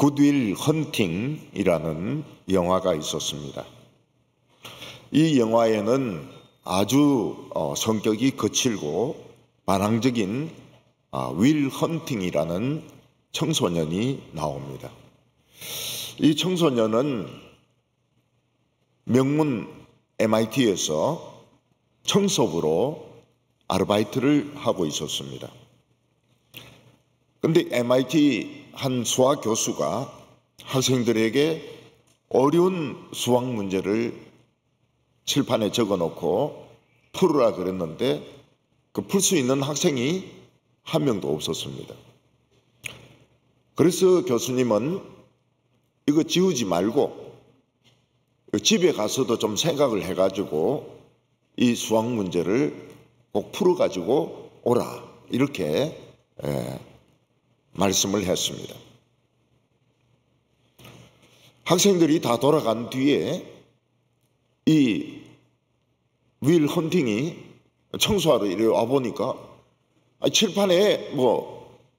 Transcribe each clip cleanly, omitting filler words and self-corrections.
굿윌 헌팅이라는 영화가 있었습니다. 이 영화에는 아주 성격이 거칠고 반항적인 윌 헌팅이라는 청소년이 나옵니다. 이 청소년은 명문 MIT에서 청소부로 아르바이트를 하고 있었습니다. 그런데 MIT 한 수학 교수가 학생들에게 어려운 수학 문제를 칠판에 적어놓고 풀으라 그랬는데 그 풀 수 있는 학생이 한 명도 없었습니다. 그래서 교수님은 이거 지우지 말고 집에 가서도 좀 생각을 해가지고 이 수학 문제를 꼭 풀어가지고 오라 이렇게 말씀을 했습니다. 학생들이 다 돌아간 뒤에 이 윌 헌팅이 청소하러 이리 와보니까 칠판에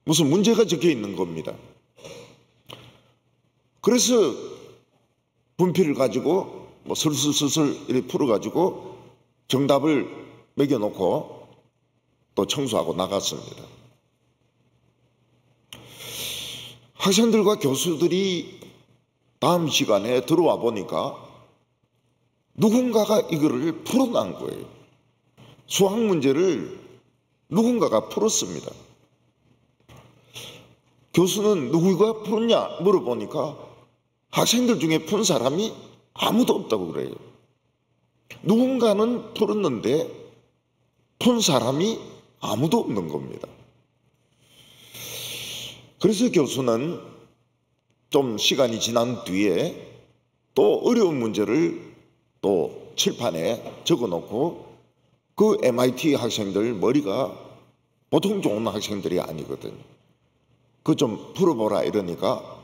무슨 문제가 적혀 있는 겁니다. 그래서 분필을 가지고 슬슬슬슬 이렇게 풀어가지고 정답을 매겨놓고 또 청소하고 나갔습니다. 학생들과 교수들이 다음 시간에 들어와 보니까 누군가가 이거를 풀어난 거예요. 수학 문제를 누군가가 풀었습니다. 교수는 누구가 풀었냐 물어보니까 학생들 중에 푼 사람이 아무도 없다고 그래요. 누군가는 풀었는데 푼 사람이 아무도 없는 겁니다. 그래서 교수는 좀 시간이 지난 뒤에 또 어려운 문제를 또 칠판에 적어놓고 그 MIT 학생들 머리가 보통 좋은 학생들이 아니거든요. 그거 좀 풀어보라 이러니까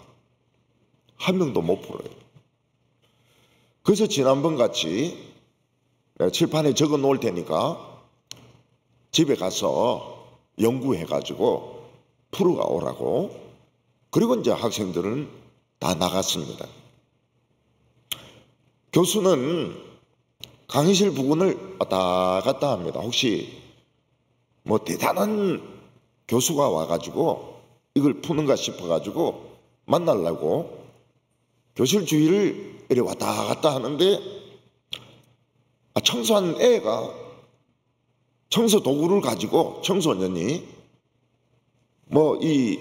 한 명도 못 풀어요. 그래서 지난번 같이 칠판에 적어 놓을 테니까 집에 가서 연구해가지고 풀어가 오라고. 그리고 이제 학생들은 다 나갔습니다. 교수는 강의실 부근을 왔다 갔다 합니다. 혹시 대단한 교수가 와가지고 이걸 푸는가 싶어가지고 만나려고 교실 주위를 이렇게 왔다 갔다 하는데 청소한 애가 청소 도구를 가지고 청소년이 이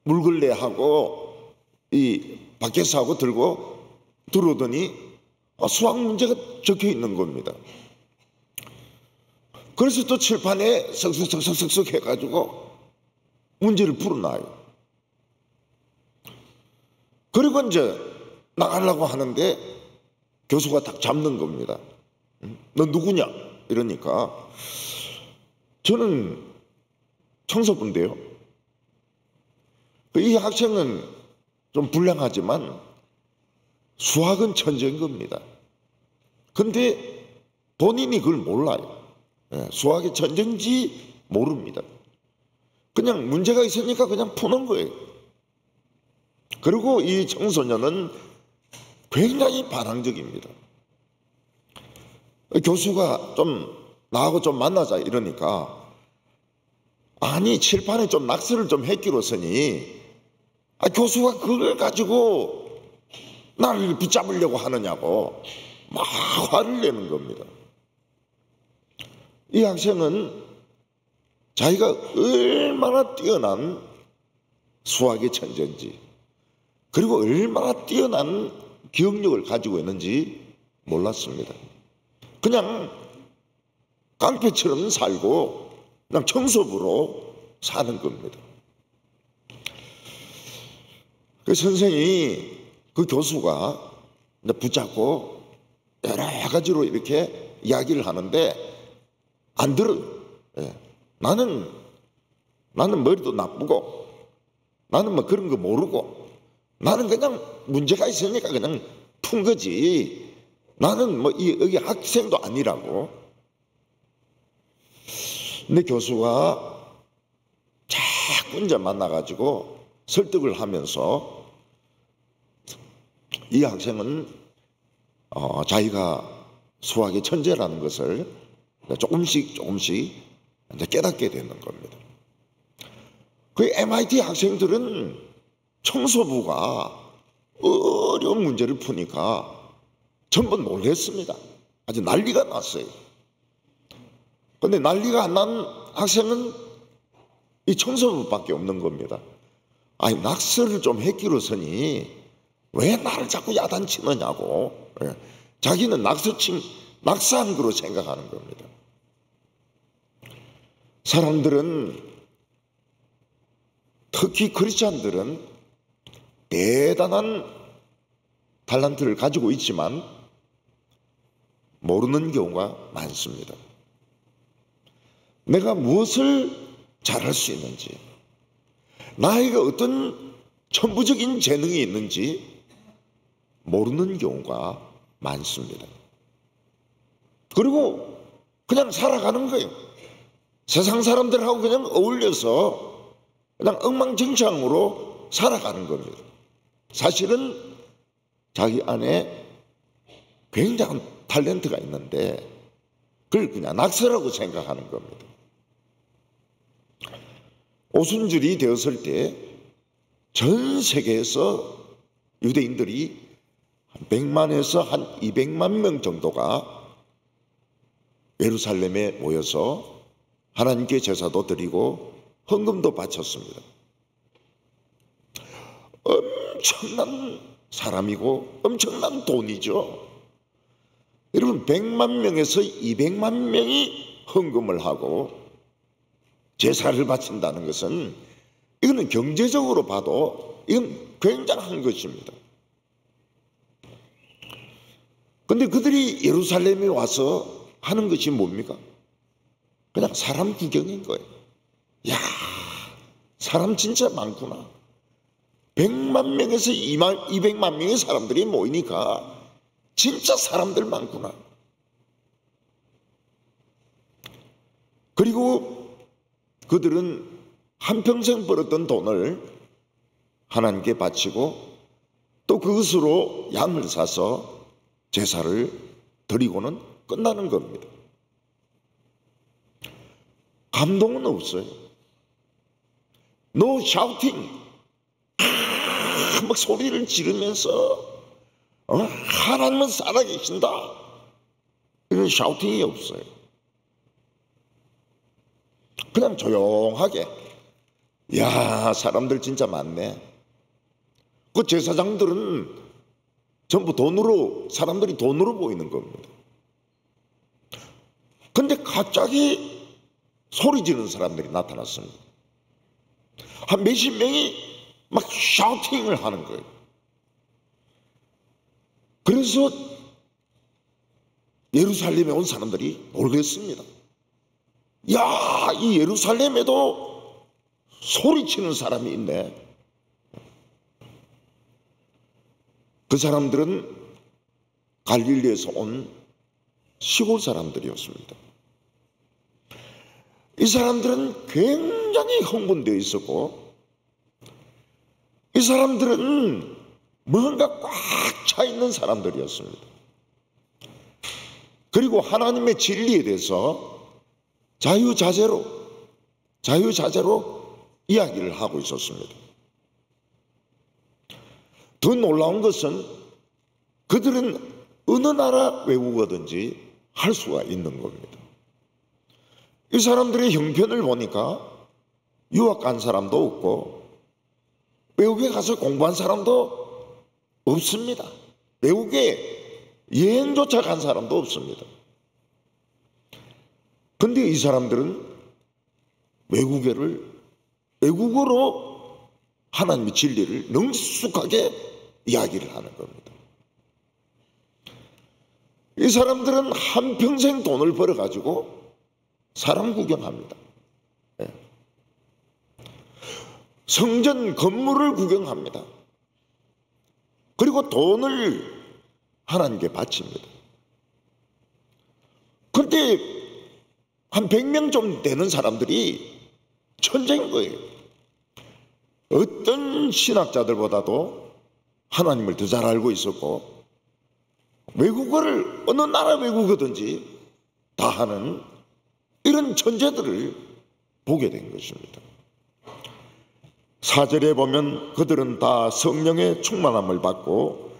물걸레하고 이 바켓하고 들고 들어오더니 수학 문제가 적혀 있는 겁니다. 그래서 또 칠판에 석석석석석 해가지고 문제를 풀어놔요. 그리고 이제 나가려고 하는데 교수가 딱 잡는 겁니다. 너 누구냐? 이러니까 저는 청소부인데요. 이 학생은 좀 불량하지만 수학은 천재인 겁니다. 근데 본인이 그걸 몰라요. 수학이 천재인지 모릅니다. 그냥 문제가 있으니까 그냥 푸는 거예요. 그리고 이 청소년은 굉장히 반항적입니다. 교수가 좀 나하고 좀 만나자 이러니까 아니 칠판에 좀 낙서를 좀 했기로서니 교수가 그걸 가지고 나를 붙잡으려고 하느냐고 막 화를 내는 겁니다. 이 학생은 자기가 얼마나 뛰어난 수학의 천재인지 그리고 얼마나 뛰어난 기억력을 가지고 있는지 몰랐습니다. 그냥 깡패처럼 살고 그냥 청소부로 사는 겁니다. 그 선생이 그 교수가 붙잡고 여러 가지로 이렇게 이야기를 하는데 안 들어요. 나는 머리도 나쁘고 나는 그런 거 모르고 나는 그냥 문제가 있으니까 그냥 푼 거지. 나는 여기 학생도 아니라고. 근데 교수가 자꾸 이제 만나가지고 설득을 하면서 이 학생은 자기가 수학의 천재라는 것을 조금씩 이제 깨닫게 되는 겁니다. 그 MIT 학생들은 청소부가 어려운 문제를 푸니까 전부 놀랬습니다. 아주 난리가 났어요. 그런데 난리가 안 난 학생은 이 청소부밖에 없는 겁니다. 아니, 낙서를 좀 했기로서니 왜 나를 자꾸 야단치느냐고. 자기는 낙서한 거로 생각하는 겁니다. 사람들은, 특히 크리스찬들은 대단한 탤런트를 가지고 있지만 모르는 경우가 많습니다. 내가 무엇을 잘할 수 있는지, 나에게 어떤 천부적인 재능이 있는지 모르는 경우가 많습니다. 그리고 그냥 살아가는 거예요. 세상 사람들하고 그냥 어울려서 그냥 엉망진창으로 살아가는 겁니다. 사실은 자기 안에 굉장한 탤런트가 있는데 그걸 그냥 낙서라고 생각하는 겁니다. 오순절이 되었을 때 전 세계에서 유대인들이 한 100만에서 한 200만 명 정도가 예루살렘에 모여서 하나님께 제사도 드리고 헌금도 바쳤습니다. 엄청난 사람이고 엄청난 돈이죠. 여러분, 100만 명에서 200만 명이 헌금을 하고 제사를 바친다는 것은 이거는 경제적으로 봐도 이건 굉장한 것입니다. 그런데 그들이 예루살렘에 와서 하는 것이 뭡니까? 그냥 사람 구경인 거예요. 야, 사람 진짜 많구나. 100만 명에서 200만 명의 사람들이 모이니까 진짜 사람들 많구나. 그리고 그들은 한평생 벌었던 돈을 하나님께 바치고 또 그것으로 양을 사서 제사를 드리고는 끝나는 겁니다. 감동은 없어요. No shouting. 막 소리를 지르면서 하나님은 살아계신다, 이런 샤우팅이 없어요. 그냥 조용하게, 야, 사람들 진짜 많네. 그 제사장들은 전부 사람들이 돈으로 보이는 겁니다. 근데 갑자기 소리 지르는 사람들이 나타났습니다. 한 몇십 명이 막 샤우팅을 하는 거예요. 그래서 예루살렘에 온 사람들이 놀랐습니다. 야, 이 예루살렘에도 소리치는 사람이 있네. 그 사람들은 갈릴리에서 온 시골 사람들이었습니다. 이 사람들은 굉장히 흥분되어 있었고, 이 사람들은 뭔가 꽉 차 있는 사람들이었습니다. 그리고 하나님의 진리에 대해서 자유자재로 이야기를 하고 있었습니다. 더 놀라운 것은 그들은 어느 나라 외국어든지 할 수가 있는 겁니다. 이 사람들의 형편을 보니까 유학 간 사람도 없고 외국에 가서 공부한 사람도 없습니다. 외국에 여행조차 간 사람도 없습니다. 그런데 이 사람들은 외국어로 하나님의 진리를 능숙하게 이야기를 하는 겁니다. 이 사람들은 한평생 돈을 벌어가지고 사람 구경합니다. 성전 건물을 구경합니다. 그리고 돈을 하나님께 바칩니다. 그런데 한 100명 좀 되는 사람들이 천재인 거예요. 어떤 신학자들보다도 하나님을 더 잘 알고 있었고 외국어를 어느 나라 외국어든지 다 하는 이런 천재들을 보게 된 것입니다. 4절에 보면 그들은 다 성령의 충만함을 받고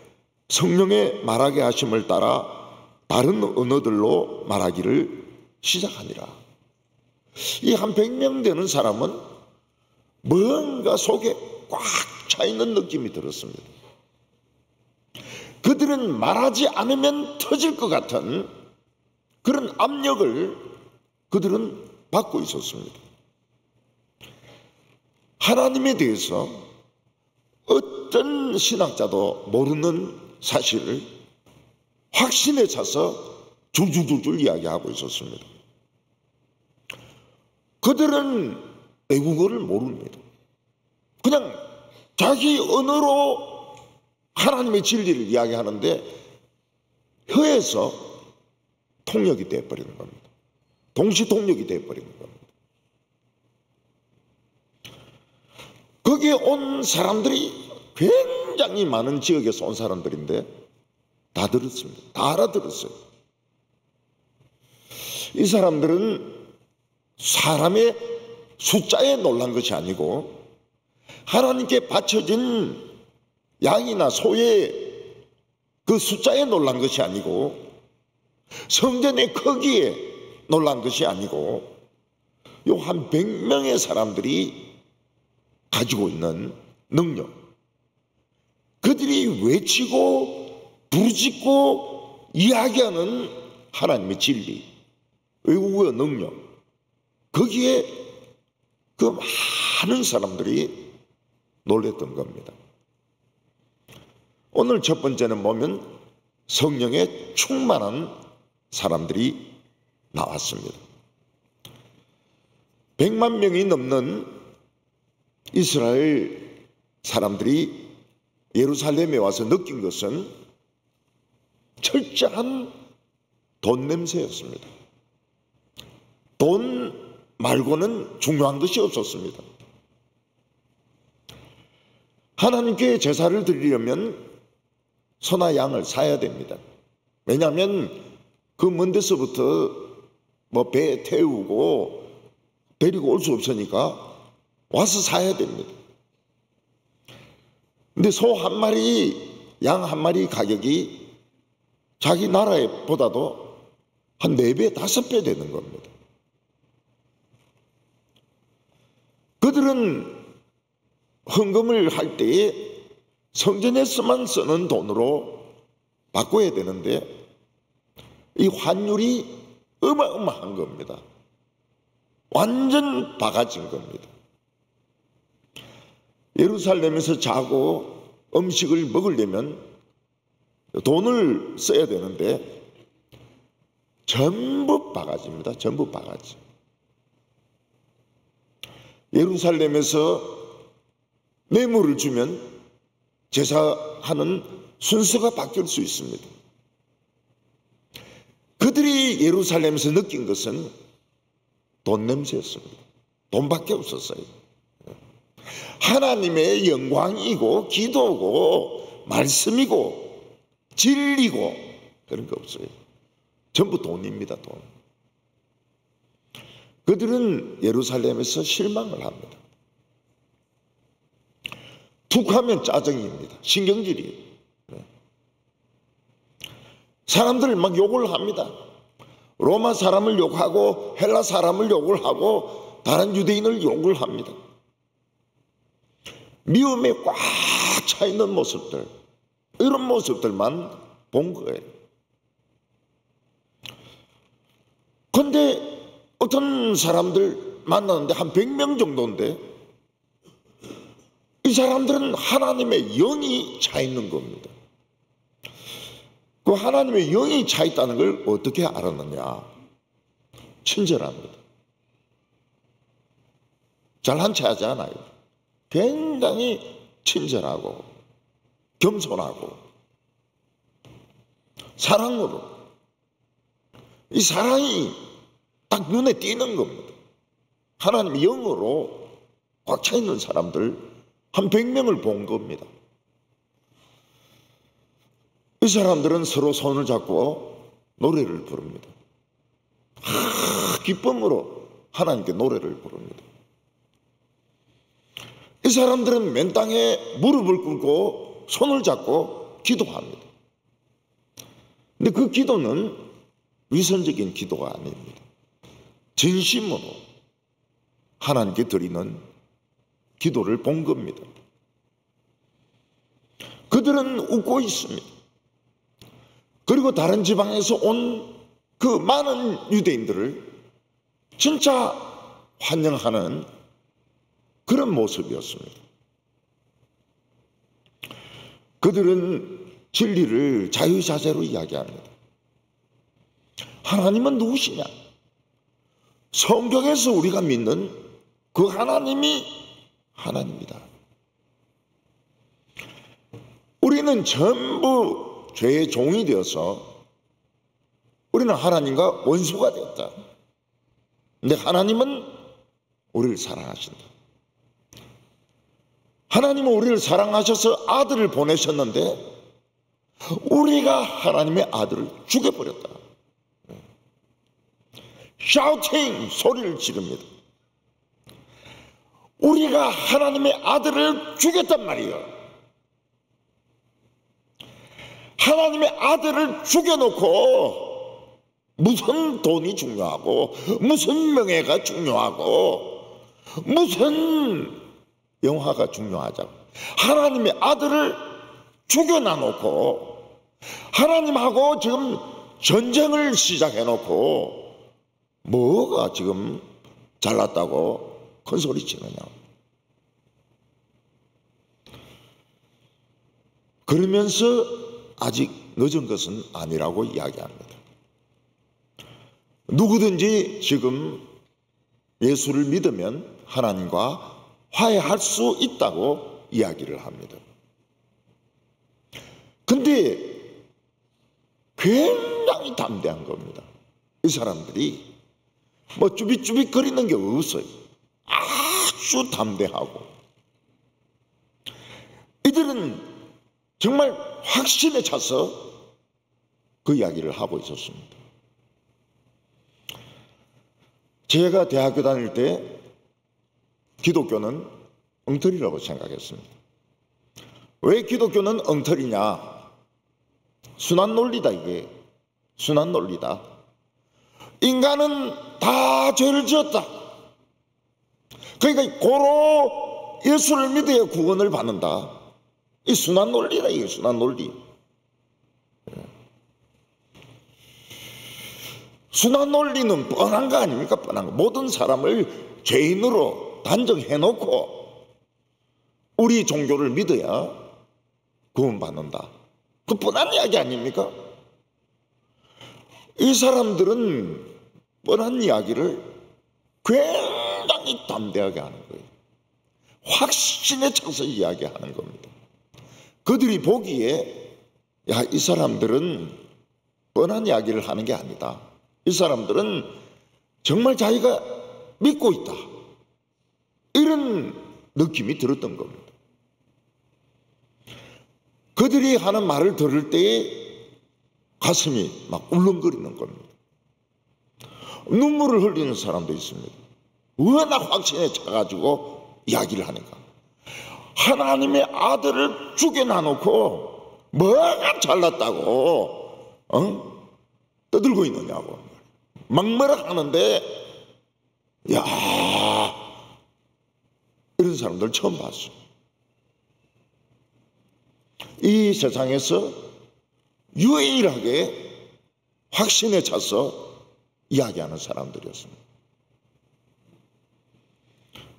성령의 말하게 하심을 따라 다른 언어들로 말하기를 시작하니라. 이 한 100명 되는 사람은 뭔가 속에 꽉 차 있는 느낌이 들었습니다. 그들은 말하지 않으면 터질 것 같은 그런 압력을 그들은 받고 있었습니다. 하나님에 대해서 어떤 신학자도 모르는 사실을 확신에 차서 줄줄줄줄 이야기하고 있었습니다. 그들은 외국어를 모릅니다. 그냥 자기 언어로 하나님의 진리를 이야기하는데 혀에서 통역이 되어버리는 겁니다. 동시 통역이 되어버리는 겁니다. 거기에 온 사람들이 굉장히 많은 지역에서 온 사람들인데 다 들었습니다. 다 알아들었어요. 이 사람들은 사람의 숫자에 놀란 것이 아니고 하나님께 바쳐진 양이나 소의 그 숫자에 놀란 것이 아니고 성전의 크기에 놀란 것이 아니고 요 한 100명의 사람들이 가지고 있는 능력, 그들이 외치고 부르짖고 이야기하는 하나님의 진리, 외국어의 능력, 거기에 그 많은 사람들이 놀랬던 겁니다. 오늘 첫 번째는 보면 성령에 충만한 사람들이 나왔습니다. 100만 명이 넘는 이스라엘 사람들이 예루살렘에 와서 느낀 것은 철저한 돈 냄새였습니다. 돈 말고는 중요한 것이 없었습니다. 하나님께 제사를 드리려면 소나 양을 사야 됩니다. 왜냐하면 그 먼 데서부터 뭐 배 태우고 데리고 올 수 없으니까 와서 사야 됩니다. 근데 소 한 마리, 양 한 마리 가격이 자기 나라보다도 한 4배, 5배 되는 겁니다. 그들은 헌금을 할 때에 성전에서만 쓰는 돈으로 바꿔야 되는데 이 환율이 어마어마한 겁니다. 완전 바가지인 겁니다. 예루살렘에서 자고 음식을 먹으려면 돈을 써야 되는데 전부 바가지입니다. 전부 바가지. 예루살렘에서 뇌물을 주면 제사하는 순서가 바뀔 수 있습니다. 그들이 예루살렘에서 느낀 것은 돈 냄새였습니다. 돈밖에 없었어요. 하나님의 영광이고 기도고 말씀이고 진리고 그런 거 없어요. 전부 돈입니다. 돈. 그들은 예루살렘에서 실망을 합니다. 툭하면 짜증입니다. 신경질이에요. 사람들 막 욕을 합니다. 로마 사람을 욕하고 헬라 사람을 욕을 하고 다른 유대인을 욕을 합니다. 미움에 꽉 차 있는 모습들, 이런 모습들만 본 거예요. 그런데 어떤 사람들 만나는데 한 100명 정도인데 이 사람들은 하나님의 영이 차 있는 겁니다. 그 하나님의 영이 차 있다는 걸 어떻게 알았느냐? 친절합니다. 잘난 체 하지 않아요. 굉장히 친절하고 겸손하고 사랑으로, 이 사랑이 딱 눈에 띄는 겁니다. 하나님의 영으로 꽉 차 있는 사람들 한 100명을 본 겁니다. 이 사람들은 서로 손을 잡고 노래를 부릅니다. 기쁨으로 하나님께 노래를 부릅니다. 이 사람들은 맨 땅에 무릎을 꿇고 손을 잡고 기도합니다. 근데 그 기도는 위선적인 기도가 아닙니다. 진심으로 하나님께 드리는 기도를 본 겁니다. 그들은 웃고 있습니다. 그리고 다른 지방에서 온 그 많은 유대인들을 진짜 환영하는 그런 모습이었습니다. 그들은 진리를 자유자재로 이야기합니다. 하나님은 누구시냐? 성경에서 우리가 믿는 그 하나님이 하나님이다. 우리는 전부 죄의 종이 되어서 우리는 하나님과 원수가 되었다. 근데 하나님은 우리를 사랑하신다. 하나님은 우리를 사랑하셔서 아들을 보내셨는데 우리가 하나님의 아들을 죽여버렸다. 샤우팅 소리를 지릅니다. 우리가 하나님의 아들을 죽였단 말이에요. 하나님의 아들을 죽여놓고 무슨 돈이 중요하고 무슨 명예가 중요하고 무슨 영화가 중요하자고 하나님의 아들을 죽여놔놓고 하나님하고 지금 전쟁을 시작해놓고 뭐가 지금 잘났다고 큰 소리 치느냐. 그러면서 아직 늦은 것은 아니라고 이야기합니다. 누구든지 지금 예수를 믿으면 하나님과 화해할 수 있다고 이야기를 합니다. 근데 굉장히 담대한 겁니다. 이 사람들이 뭐 쭈빗쭈빗 거리는 게 없어요. 아주 담대하고 이들은 정말 확신에 차서 그 이야기를 하고 있었습니다. 제가 대학교 다닐 때 기독교는 엉터리라고 생각했습니다. 왜 기독교는 엉터리냐? 순환 논리다. 이게 순환 논리다. 인간은 다 죄를 지었다. 그러니까 고로 예수를 믿어야 구원을 받는다. 이 순환 논리다. 이게 순환 논리. 순환 논리는 뻔한 거 아닙니까? 뻔한 거. 모든 사람을 죄인으로 단정해놓고 우리 종교를 믿어야 구원받는다. 그 뻔한 이야기 아닙니까? 이 사람들은 뻔한 이야기를 굉장히 담대하게 하는 거예요. 확신에 차서 이야기하는 겁니다. 그들이 보기에 야, 이 사람들은 뻔한 이야기를 하는 게 아니다. 이 사람들은 정말 자기가 믿고 있다. 이런 느낌이 들었던 겁니다. 그들이 하는 말을 들을 때에 가슴이 막 울렁거리는 겁니다. 눈물을 흘리는 사람도 있습니다. 워낙 확신에 차가지고 이야기를 하니까. 하나님의 아들을 죽여놔놓고 뭐가 잘났다고 떠들고 있느냐고 막 뭐라 하는데 야, 이런 사람들 처음 봤어. 이 세상에서 유일하게 확신에 차서 이야기하는 사람들이었습니다.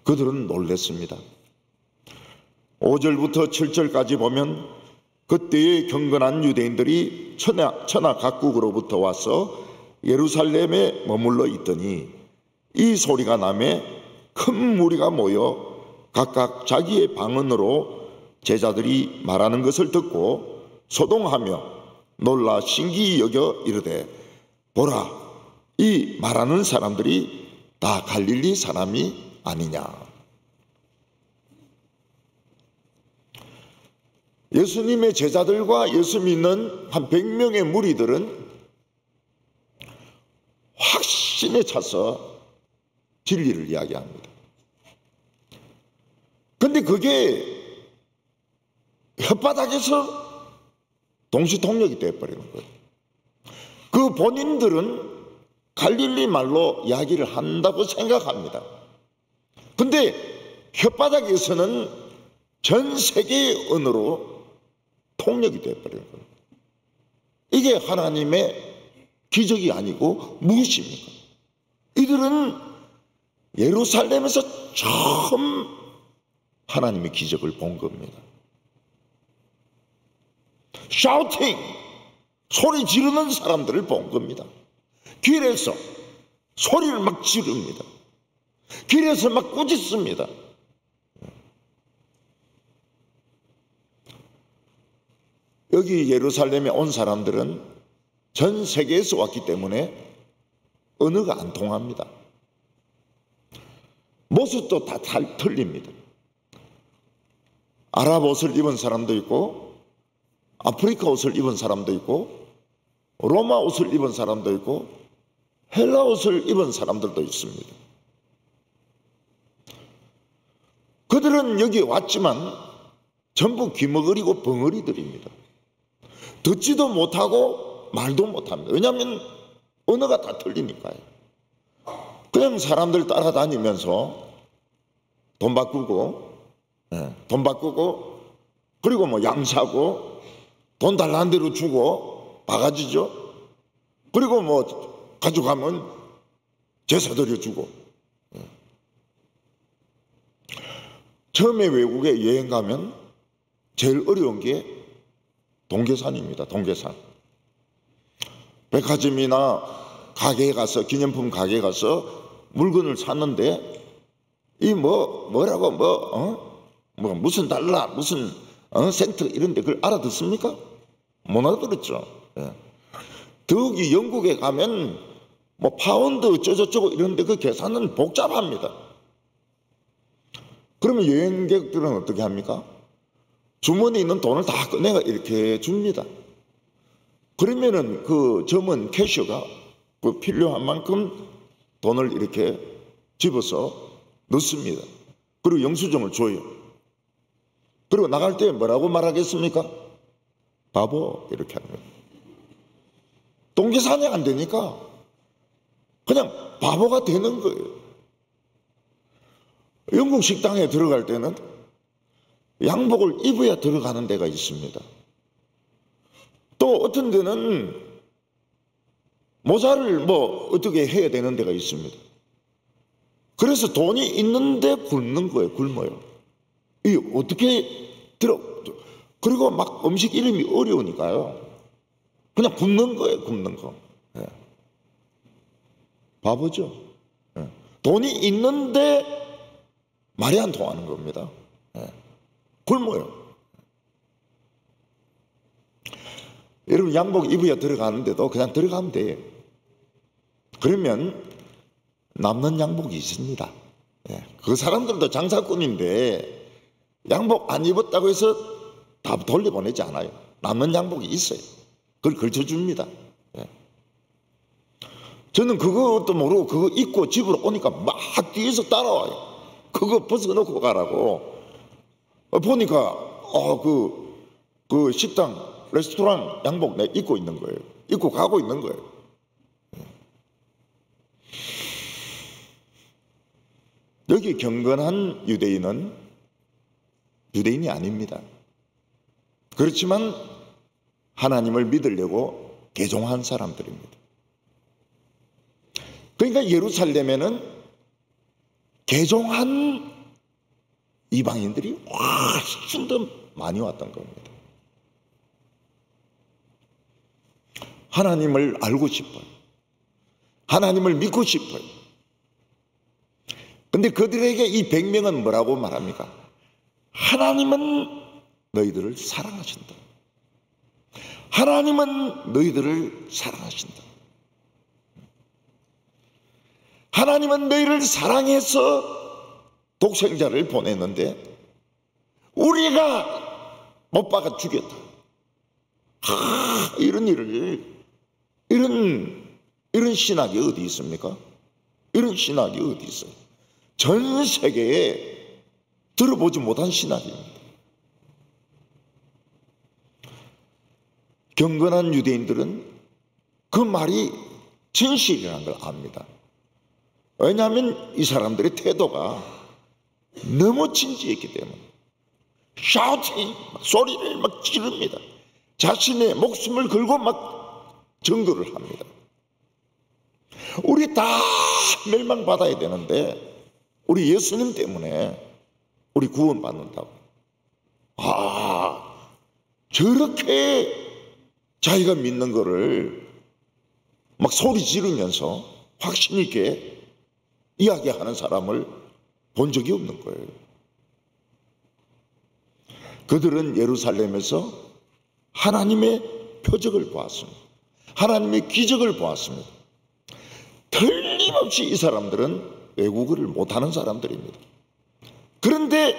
그들은 놀랐습니다. 5절부터 7절까지 보면 그때의 경건한 유대인들이 천하 각국으로부터 와서 예루살렘에 머물러 있더니 이 소리가 나매 큰 무리가 모여 각각 자기의 방언으로 제자들이 말하는 것을 듣고 소동하며 놀라 신기히 여겨 이르되 보라, 이 말하는 사람들이 다 갈릴리 사람이 아니냐. 예수님의 제자들과 예수 믿는 한 100명의 무리들은 확신에 차서 진리를 이야기합니다. 근데 그게 혓바닥에서 동시통역이 되어버리는 거예요. 그 본인들은 갈릴리 말로 이야기를 한다고 생각합니다. 근데 혓바닥에서는 전 세계의 언어로 통역이 되어버리는 거예요. 이게 하나님의 기적이 아니고 무엇입니까? 이들은 예루살렘에서 처음 하나님의 기적을 본 겁니다. 샤우팅, 소리 지르는 사람들을 본 겁니다. 길에서 소리를 막 지릅니다. 길에서 막 꾸짖습니다. 여기 예루살렘에 온 사람들은 전 세계에서 왔기 때문에 언어가 안 통합니다. 모습도 다 틀립니다. 아랍 옷을 입은 사람도 있고, 아프리카 옷을 입은 사람도 있고, 로마 옷을 입은 사람도 있고, 헬라 옷을 입은 사람들도 있습니다. 그들은 여기 왔지만 전부 귀머거리고 벙어리들입니다. 듣지도 못하고 말도 못합니다. 왜냐하면 언어가 다 틀리니까요. 그냥 사람들 따라다니면서 돈 바꾸고 그리고 뭐 양 사고 돈 달라는 대로 주고 바가지죠. 그리고 뭐 가져가면 제사 드려주고. 처음에 외국에 여행 가면 제일 어려운 게 동계산입니다. 동계산. 백화점이나 가게에 가서, 기념품 가게에 가서 물건을 샀는데 이 뭐라고 무슨 달러 무슨 센트 이런데 그걸 알아듣습니까? 못 알아들었죠. 예. 더욱이 영국에 가면 뭐 파운드 어쩌고저쩌고 이런데 그 계산은 복잡합니다. 그러면 여행객들은 어떻게 합니까? 주머니에 있는 돈을 다 꺼내가 이렇게 줍니다. 그러면은 그 점은 캐셔가 그 필요한 만큼 돈을 이렇게 집어서 넣습니다. 그리고 영수증을 줘요. 그리고 나갈 때 뭐라고 말하겠습니까? 바보 이렇게 합니다. 동계산이 안 되니까 그냥 바보가 되는 거예요. 영국 식당에 들어갈 때는 양복을 입어야 들어가는 데가 있습니다. 또 어떤 데는 모자를 뭐 어떻게 해야 되는 데가 있습니다. 그래서 돈이 있는데 굶는 거예요. 굶어요. 이 어떻게 그리고 막 음식 이름이 어려우니까요. 그냥 굶는 거예요. 굶는 거. 예. 바보죠. 예. 돈이 있는데 말이 안 통하는 겁니다. 예. 굶어요. 여러분 양복 입어야 들어가는데도 그냥 들어가면 돼요. 그러면 남는 양복이 있습니다. 예. 그 사람들도 장사꾼인데 양복 안 입었다고 해서 다 돌려보내지 않아요. 남는 양복이 있어요. 그걸 걸쳐줍니다. 예. 저는 그것도 모르고 그거 입고 집으로 오니까 막 뒤에서 따라와요. 그거 벗어놓고 가라고. 보니까 그 식당 레스토랑 양복 내 입고 있는 거예요. 입고 가고 있는 거예요. 여기 경건한 유대인이 아닙니다. 그렇지만 하나님을 믿으려고 개종한 사람들입니다. 그러니까 예루살렘에는 개종한 이방인들이 훨씬 더 많이 왔던 겁니다. 하나님을 알고 싶어요. 하나님을 믿고 싶어요. 근데 그들에게 이 100명은 뭐라고 말합니까? 하나님은 너희들을 사랑하신다. 하나님은 너희들을 사랑하신다. 하나님은 너희를 사랑해서 독생자를 보냈는데 우리가 못 박아 죽였다. 이런 일을, 이런 신학이 어디 있습니까? 이런 신학이 어디 있어요? 전 세계에 들어보지 못한 신학입니다. 경건한 유대인들은 그 말이 진실이라는 걸 압니다. 왜냐하면 이 사람들의 태도가 너무 진지했기 때문에 샤우팅, 소리를 막 지릅니다. 자신의 목숨을 걸고 막 증거를 합니다. 우리 다 멸망받아야 되는데 우리 예수님 때문에 우리 구원받는다고. 저렇게 자기가 믿는 거를 막 소리 지르면서 확신 있게 이야기하는 사람을 본 적이 없는 거예요. 그들은 예루살렘에서 하나님의 표적을 보았습니다. 하나님의 기적을 보았습니다. 틀림없이 이 사람들은 외국어를 못하는 사람들입니다. 그런데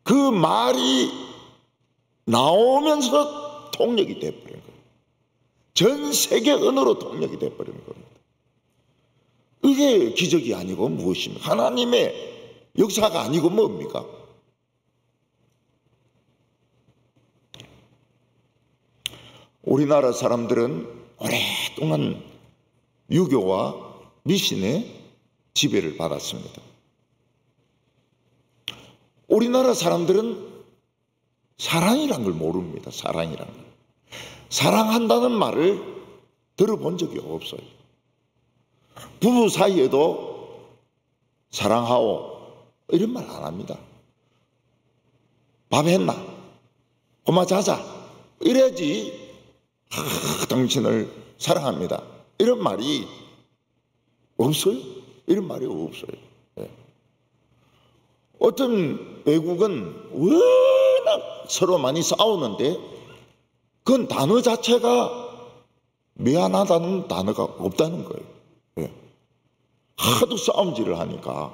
그 말이 나오면서 통역이 되어버린 거예요. 전 세계 언어로 통역이 되어버린 겁니다. 이게 기적이 아니고 무엇입니까? 하나님의 역사가 아니고 뭡니까? 우리나라 사람들은 오랫동안 유교와 미신의 지배를 받았습니다. 우리나라 사람들은 사랑이란 걸 모릅니다. 사랑이란 걸. 사랑한다는 말을 들어본 적이 없어요. 부부 사이에도 사랑하오 이런 말 안 합니다. 밥 했나? 고마 자자 이래야지 당신을 사랑합니다. 이런 말이 없어요. 이런 말이 없어요. 네. 어떤 외국은 워낙 서로 많이 싸우는데 그건 단어 자체가 미안하다는 단어가 없다는 거예요. 네. 하도 싸움질을 하니까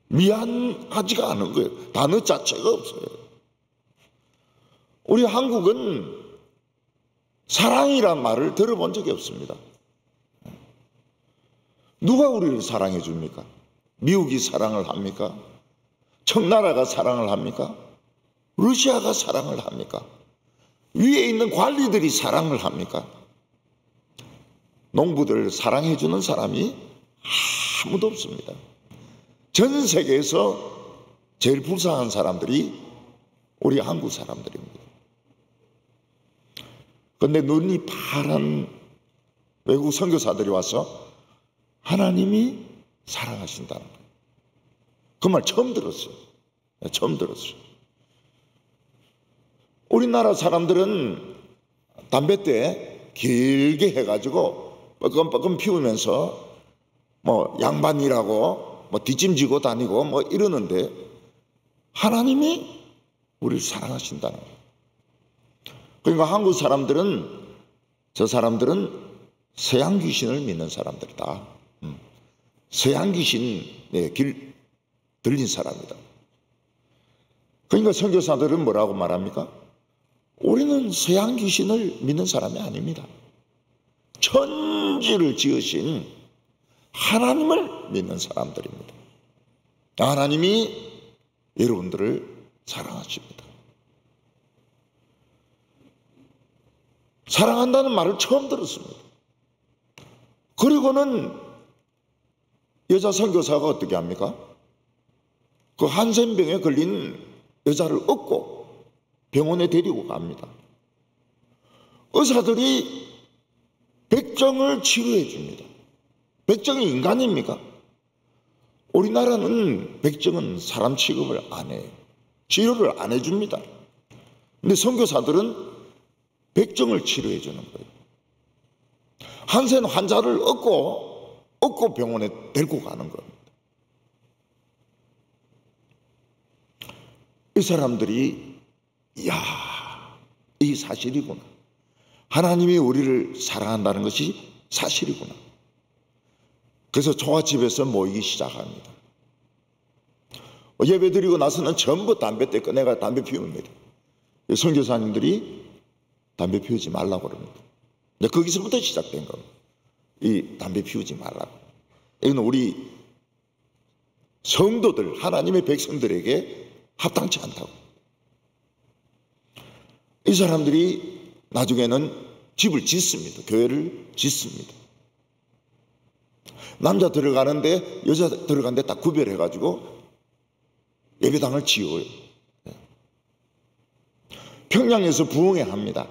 미안하지가 않은 거예요. 단어 자체가 없어요. 우리 한국은 사랑이란 말을 들어본 적이 없습니다. 누가 우리를 사랑해 줍니까? 미국이 사랑을 합니까? 청나라가 사랑을 합니까? 러시아가 사랑을 합니까? 위에 있는 관리들이 사랑을 합니까? 농부들을 사랑해 주는 사람이 아무도 없습니다. 전 세계에서 제일 불쌍한 사람들이 우리 한국 사람들입니다. 그런데 눈이 파란 외국 선교사들이 와서 하나님이 사랑하신다는 거예요. 그 말 처음 들었어요. 처음 들었어요. 우리나라 사람들은 담뱃대 길게 해가지고 뻐끔뻐끔 피우면서 뭐 양반이라고 뭐 뒷짐지고 다니고 뭐 이러는데 하나님이 우리를 사랑하신다는 거예요. 그러니까 한국 사람들은 저 사람들은 서양 귀신을 믿는 사람들이다. 서양 귀신에 길 들린 사람이다. 그러니까 선교사들은 뭐라고 말합니까? 우리는 서양 귀신을 믿는 사람이 아닙니다. 천지를 지으신 하나님을 믿는 사람들입니다. 하나님이 여러분들을 사랑하십니다. 사랑한다는 말을 처음 들었습니다. 그리고는 여자 선교사가 어떻게 합니까? 그 한센병에 걸린 여자를 업고 병원에 데리고 갑니다. 의사들이 백정을 치료해 줍니다. 백정이 인간입니까? 우리나라는 백정은 사람 취급을 안 해요. 치료를 안 해줍니다. 근데 선교사들은 백정을 치료해 주는 거예요. 한센 환자를 업고 병원에 데리고 가는 겁니다. 이 사람들이 이 사실이구나. 하나님이 우리를 사랑한다는 것이 사실이구나. 그래서 초가집에서 모이기 시작합니다. 예배 드리고 나서는 전부 담뱃대 꺼내가 담배 피웁니다. 선교사님들이 담배 피우지 말라고 그럽니다. 거기서부터 시작된 겁니다. 이 담배 피우지 말라고. 이건 우리 성도들, 하나님의 백성들에게 합당치 않다고. 이 사람들이 나중에는 집을 짓습니다. 교회를 짓습니다. 남자 들어가는데 여자 들어가는데 딱 구별해가지고 예배당을 지어요. 평양에서 부흥회 합니다.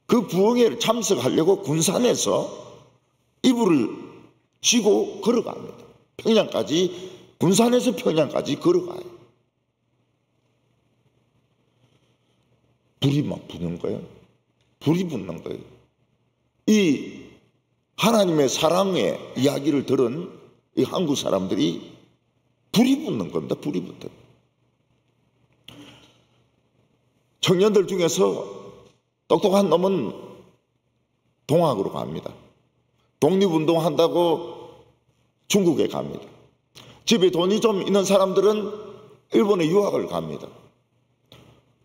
그 부흥회를 참석하려고 군산에서 이불을 지고 걸어갑니다. 평양까지, 군산에서 평양까지 걸어가요. 불이 막 붙는 거예요. 불이 붙는 거예요. 이 하나님의 사랑의 이야기를 들은 이 한국 사람들이 불이 붙는 겁니다. 불이 붙어요. 청년들 중에서 똑똑한 놈은 동학으로 갑니다. 독립운동 한다고 중국에 갑니다. 집에 돈이 좀 있는 사람들은 일본에 유학을 갑니다.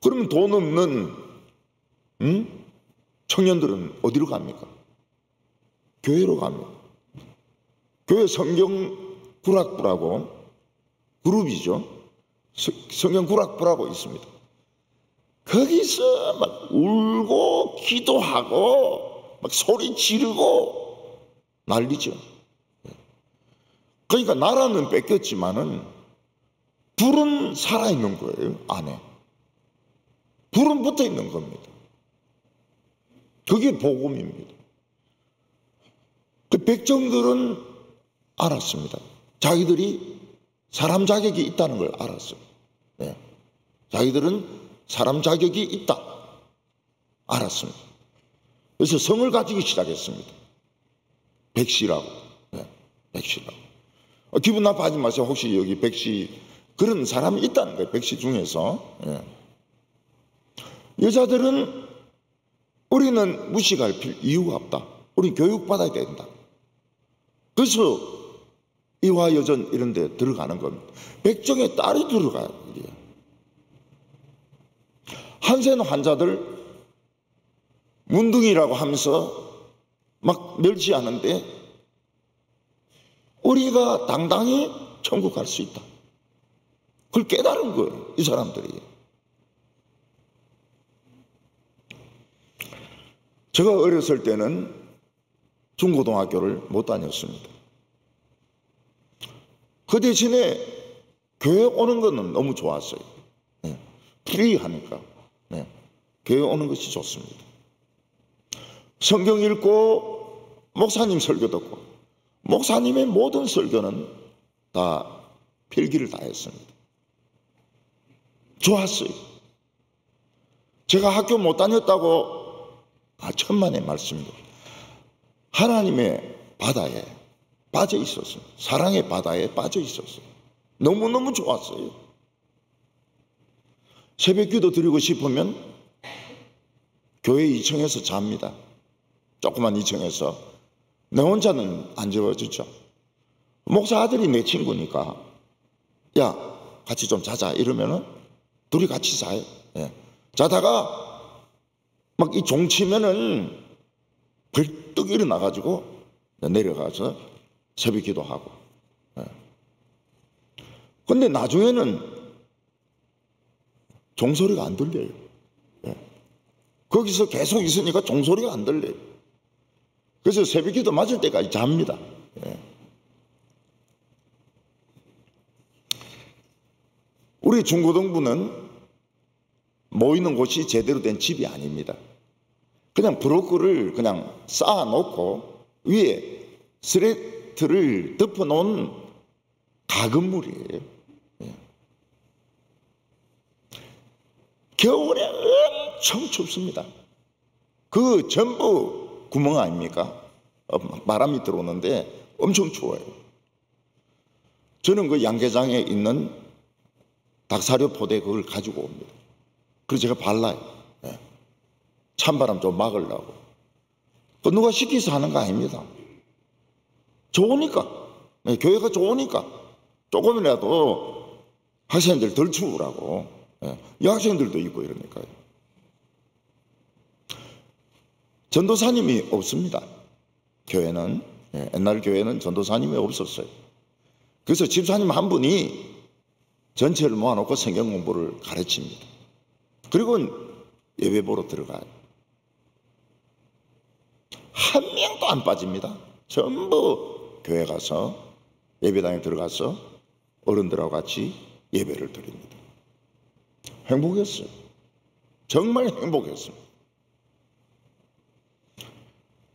그러면 돈 없는 청년들은 어디로 갑니까? 교회로 갑니다. 교회 성경구락부라고 그룹이죠. 성경구락부라고 있습니다. 거기서 막 울고 기도하고 막 소리 지르고 난리죠. 그러니까 나라는 뺏겼지만은 불은 살아있는 거예요. 안에 불은 붙어있는 겁니다. 그게 복음입니다. 그 백정들은 알았습니다. 자기들이 사람 자격이 있다는 걸 알았어요. 네. 자기들은 사람 자격이 있다 알았습니다. 그래서 성을 가지기 시작했습니다. 백시라고. 네. 백시라고. 기분 나빠하지 마세요. 혹시 여기 백시 그런 사람이 있다는 거예요. 백시 중에서. 네. 여자들은 우리는 무식할 이유가 없다. 우리 교육받아야 된다. 그래서 이화여전 이런 데 들어가는 겁니다. 백정의 딸이 들어가요. 한센 환자들 문둥이라고 하면서 막 멸시하는데 우리가 당당히 천국 갈 수 있다. 그걸 깨달은 거예요. 이 사람들이. 제가 어렸을 때는 중고등학교를 못 다녔습니다. 그 대신에 교회 오는 것은 너무 좋았어요. 네. 프리하니까. 네. 교회 오는 것이 좋습니다. 성경 읽고 목사님 설교 듣고 목사님의 모든 설교는 다 필기를 다 했습니다. 좋았어요. 제가 학교 못 다녔다고 천만의 말씀입니다. 하나님의 바다에 빠져 있었어요. 사랑의 바다에 빠져 있었어요. 너무너무 좋았어요. 새벽 기도 드리고 싶으면 교회 2층에서 잡니다. 조그만 2층에서. 내 혼자는 안 재워주죠. 목사 아들이 내 친구니까 야 같이 좀 자자 이러면은 둘이 같이 자요. 예. 자다가 막 이 종치면은 벌떡 일어나가지고 내려가서 새벽 기도하고. 근데 나중에는 종소리가 안 들려요. 거기서 계속 있으니까 종소리가 안 들려요. 그래서 새벽 기도 맞을 때까지 잡니다. 우리 중고등부는 모이는 곳이 제대로 된 집이 아닙니다. 그냥 브로커를 그냥 쌓아놓고 위에 스레트를 덮어놓은 가건물이에요. 겨울에 엄청 춥습니다. 그 전부 구멍 아닙니까? 바람이 들어오는데 엄청 추워요. 저는 그 양계장에 있는 닭사료 포대 그걸 가지고 옵니다. 그래서 제가 발라요. 찬바람 좀 막으려고. 그 누가 시켜서 하는 거 아닙니다. 좋으니까. 교회가 좋으니까. 조금이라도 학생들 덜 추우라고. 여학생들도 있고 이러니까요. 전도사님이 없습니다. 교회는, 옛날 교회는 전도사님이 없었어요. 그래서 집사님 한 분이 전체를 모아놓고 성경 공부를 가르칩니다. 그리고 예배 보러 들어가요. 한 명도 안 빠집니다. 전부 교회 가서 예배당에 들어가서 어른들하고 같이 예배를 드립니다. 행복했어요. 정말 행복했어요.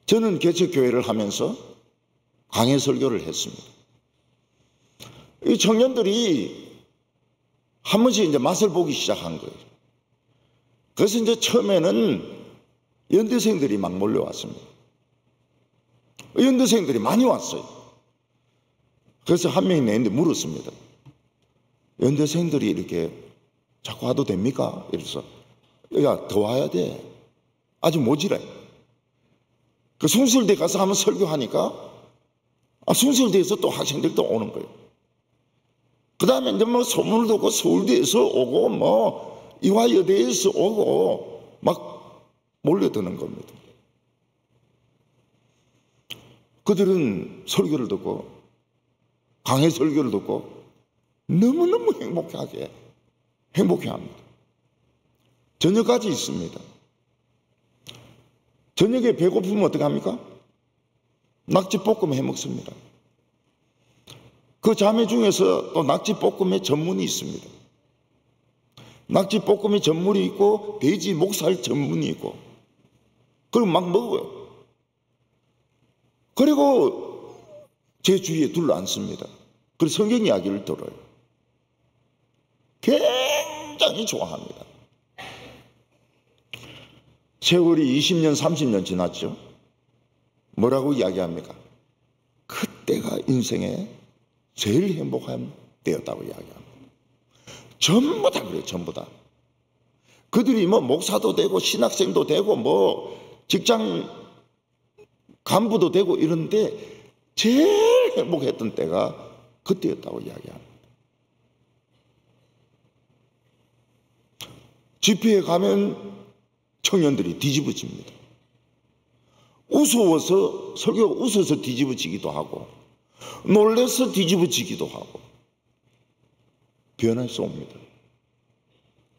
저는 개척교회를 하면서 강해 설교를 했습니다. 이 청년들이 한 번씩 이제 맛을 보기 시작한 거예요. 그래서 이제 처음에는 연대생들이 막 몰려왔습니다. 연대생들이 많이 왔어요. 그래서 한 명이 내는데 물었습니다. 연대생들이 이렇게 자꾸 와도 됩니까? 이래서 야, 더 와야 돼. 아직 모자라요. 그 숭실대 가서 한번 설교하니까 숭실대에서 또 학생들도 오는 거예요. 그 다음에 이제 뭐 소문을 듣고 서울대에서 오고 뭐 이화여대에서 오고 막 몰려드는 겁니다. 그들은 설교를 듣고 강해 설교를 듣고 너무너무 행복해합니다. 저녁까지 있습니다. 저녁에 배고프면 어떻게 합니까? 낙지볶음 해 먹습니다. 그 자매 중에서 또 낙지볶음의 전문이 있습니다. 낙지볶음의 전문이 있고 돼지 목살 전문이 있고 그걸 막 먹어요. 그리고 제 주위에 둘러앉습니다. 그리고 성경 이야기를 들어요. 굉장히 좋아합니다. 세월이 20년, 30년 지났죠. 뭐라고 이야기합니까? 그때가 인생의 제일 행복한 때였다고 이야기합니다. 전부 다 그래요. 전부 다. 그들이 뭐 목사도 되고 신학생도 되고 뭐 직장 간부도 되고 이런데 제일 행복했던 때가 그때였다고 이야기합니다. 집회에 가면 청년들이 뒤집어집니다. 웃어서 설교가 웃어서 뒤집어지기도 하고 놀래서 뒤집어지기도 하고 변해서 옵니다.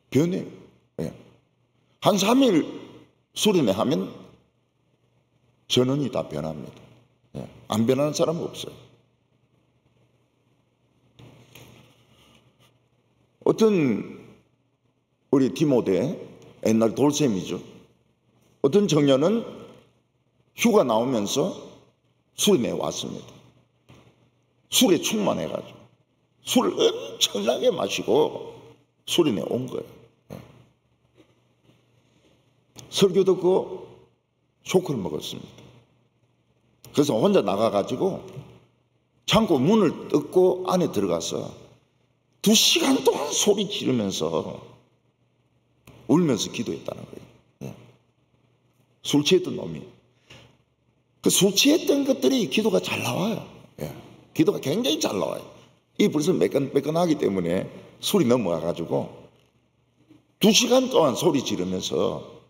변해요. 네. 한 3일 수련회 하면 전원이 다 변합니다. 네. 안 변하는 사람은 없어요. 어떤 우리 디모데 옛날 돌쌤이죠. 어떤 청년은 휴가 나오면서 수련회 왔습니다. 술에 충만해가지고 술을 엄청나게 마시고 수련회 온 거예요. 설교 듣고 쇼크를 먹었습니다. 그래서 혼자 나가가지고 창고 문을 뜯고 안에 들어가서 2시간 동안 소리 지르면서 울면서 기도했다는 거예요. 술 취했던 놈이. 그 술 취했던 것들이 기도가 잘 나와요. 기도가 굉장히 잘 나와요. 이 벌써 매끈매끈하기 때문에 술이 넘어와가지고 2시간 동안 소리 지르면서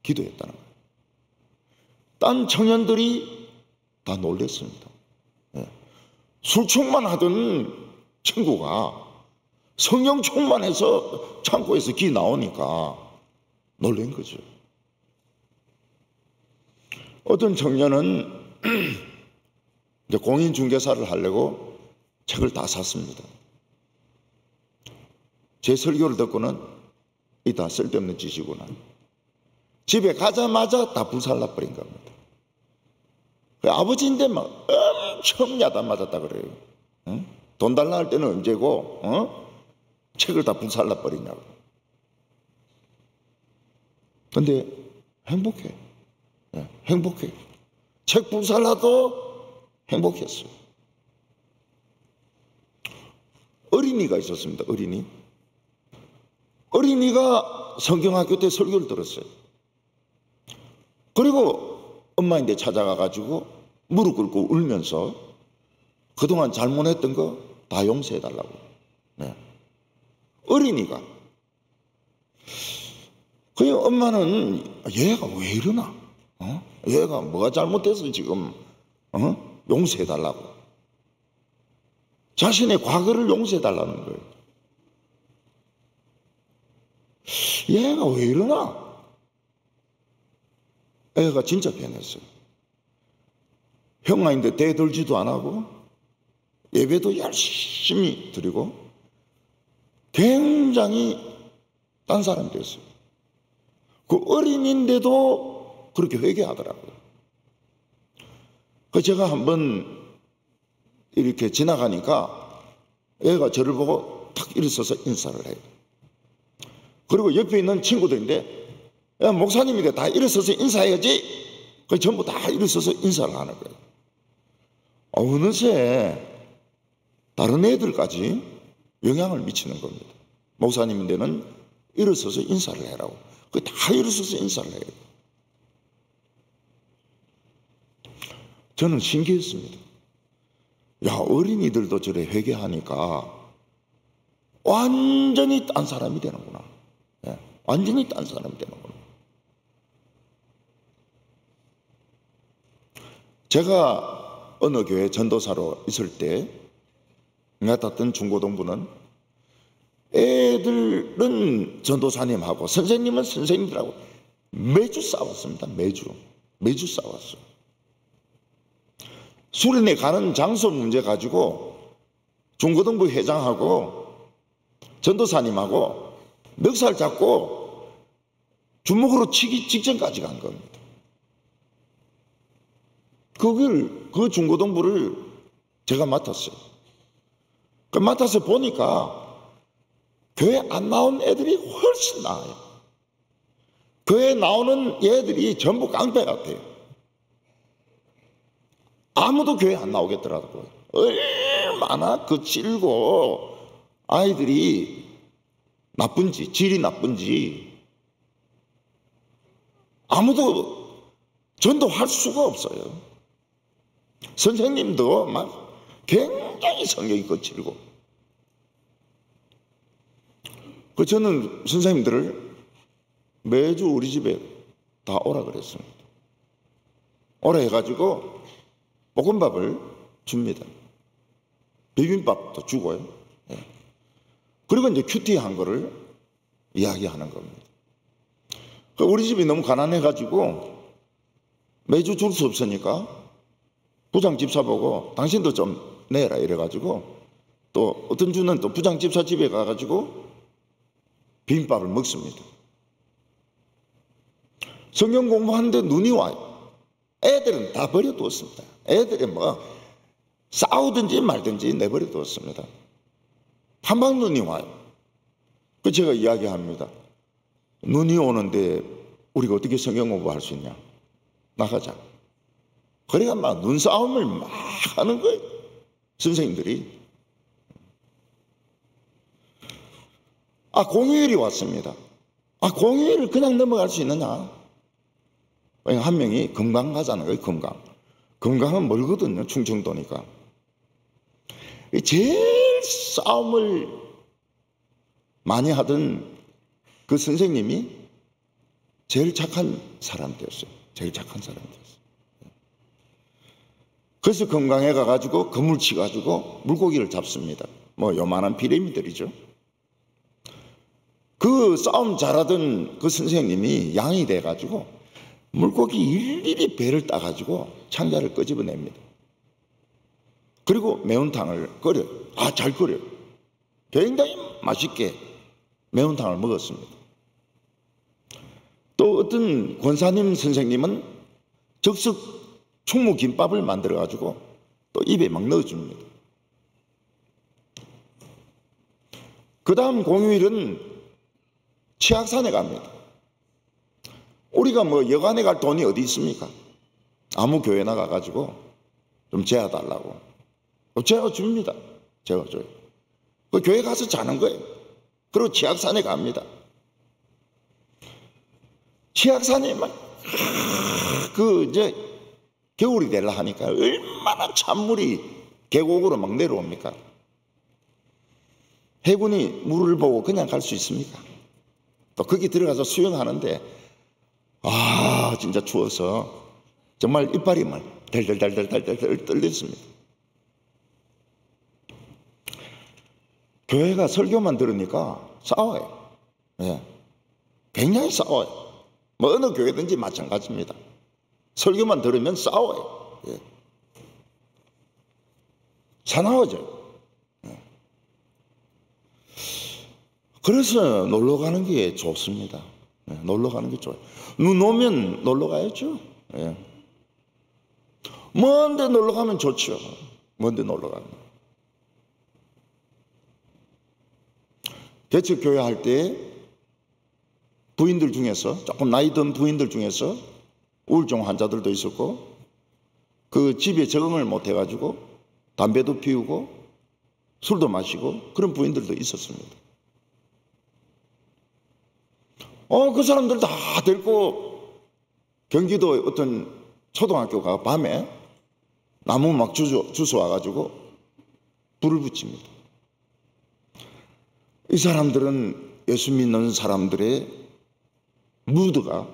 기도했다는 거예요. 딴 청년들이 다 놀랐습니다. 술 충만하던 친구가 성령 충만해서 창고에서 기 나오니까 놀란 거죠. 어떤 청년은 이제 공인중개사를 하려고 책을 다 샀습니다. 제 설교를 듣고는 이 다 쓸데없는 짓이구나. 집에 가자마자 다 불살라 버린 겁니다. 아버지인데 막 엄청 야단 맞았다 그래요. 응? 돈 달라 할 때는 언제고 책을 다 불살라 버리냐고. 근데 행복해. 행복해. 책 불살라도 행복했어요. 어린이가 있었습니다. 어린이가 성경학교 때 설교를 들었어요. 그리고 엄마인데 찾아가가지고 무릎 꿇고 울면서 그동안 잘못했던 거 다 용서해달라고. 어린이가. 그 엄마는 얘가 왜 이러나? 얘가 뭐가 잘못돼서 지금 용서해달라고. 자신의 과거를 용서해달라는 거예요. 얘가 왜 이러나? 애가 진짜 변했어요. 형아인데 대들지도 안 하고 예배도 열심히 드리고 굉장히 딴 사람이 됐어요. 그 어린인데도 그렇게 회개하더라고요. 그 제가 한번 이렇게 지나가니까 애가 저를 보고 탁 일어서서 인사를 해요. 그리고 옆에 있는 친구들인데, 야, 목사님인데 다 일어서서 인사해야지. 그 전부 다 일어서서 인사를 하는 거예요. 어느새 다른 애들까지 영향을 미치는 겁니다. 목사님인데는 일어서서 인사를 해라고. 그 다 일어서서 인사를 해요. 저는 신기했습니다. 야, 어린이들도 저래 회개하니까 완전히 딴 사람이 되는구나. 예, 완전히 딴 사람이 되는구나. 제가 어느 교회 전도사로 있을 때 맡았던 중고등부는 애들은 전도사님하고 선생님은 선생님들하고 매주 싸웠습니다. 매주 싸웠어요. 수련회 가는 장소 문제 가지고 중고등부 회장하고 전도사님하고 멱살 잡고 주먹으로 치기 직전까지 간 겁니다. 그 중고등부를 제가 맡았어요. 그 맡아서 보니까 교회 안 나온 애들이 훨씬 나아요. 교회 나오는 애들이 전부 깡패 같아요. 아무도 교회 안 나오겠더라고요. 얼마나 거칠고 아이들이 나쁜지, 질이 나쁜지 아무도 전도할 수가 없어요. 선생님도 막 굉장히 성격이 거칠고. 저는 선생님들을 매주 우리 집에 다 오라 그랬습니다. 오라 해가지고 볶음밥을 줍니다. 비빔밥도 주고요. 그리고 이제 큐티한 거를 이야기하는 겁니다. 우리 집이 너무 가난해가지고 매주 줄 수 없으니까 부장 집사 보고 당신도 좀 내라 이래가지고 또 어떤 주는 또 부장 집사 집에 가가지고 비빔밥을 먹습니다. 성경 공부하는데 눈이 와요. 애들은 다 버려두었습니다. 애들이 뭐 싸우든지 말든지 내버려두었습니다. 한방 눈이 와요. 그 제가 이야기합니다. 눈이 오는데 우리가 어떻게 성경 공부할 수 있냐? 나가자. 그래가 막 눈싸움을 막 하는 거예요. 선생님들이. 공휴일이 왔습니다. 공휴일을 그냥 넘어갈 수 있느냐? 한 명이 금강 가자는 거예요. 금강은 멀거든요. 충청도니까. 제일 싸움을 많이 하던 그 선생님이 제일 착한 사람 되었어요. 제일 착한 사람 되었어요. 그래서 금강에 가가지고 그물 치가지고 물고기를 잡습니다. 뭐 요만한 피레미들이죠. 그 싸움 잘하던 그 선생님이 양이 돼가지고 물고기 일일이 배를 따가지고 창자를 끄집어냅니다. 그리고 매운탕을 끓여요. 잘 끓여요. 굉장히 맛있게 매운탕을 먹었습니다. 또 어떤 권사님 선생님은 즉석 충무김밥을 만들어가지고 또 입에 막 넣어줍니다. 그 다음 공휴일은 치악산에 갑니다. 우리가 뭐 여관에 갈 돈이 어디 있습니까? 아무 교회나 가가지고 좀 재워달라고. 재워줍니다. 재워줘요. 그 교회 가서 자는 거예요. 그리고 치악산에 갑니다. 치악산에 막, 이제 겨울이 되려 하니까 얼마나 찬물이 계곡으로 막 내려옵니까? 해군이 물을 보고 그냥 갈 수 있습니까? 또 거기 들어가서 수영하는데 진짜 추워서 정말 이빨이 막 덜덜덜덜덜덜 떨렸습니다. 교회가 설교만 들으니까 싸워요. 예. 굉장히 싸워요. 뭐 어느 교회든지 마찬가지입니다. 설교만 들으면 싸워요. 예. 사나워져요. 예. 그래서 놀러 가는 게 좋습니다. 예. 놀러 가는 게 좋아요. 눈 오면 놀러 가야죠. 예. 먼데 놀러 가면 좋죠. 먼데 놀러 가면. 개척교회 할 때 부인들 중에서 조금 나이 든 부인들 중에서 우울증 환자들도 있었고 그 집에 적응을 못 해가지고 담배도 피우고 술도 마시고 그런 부인들도 있었습니다. 그 사람들 다 데리고 경기도 어떤 초등학교 가 밤에 나무 막 주워 와가지고 불을 붙입니다. 이 사람들은 예수 믿는 사람들의 무드가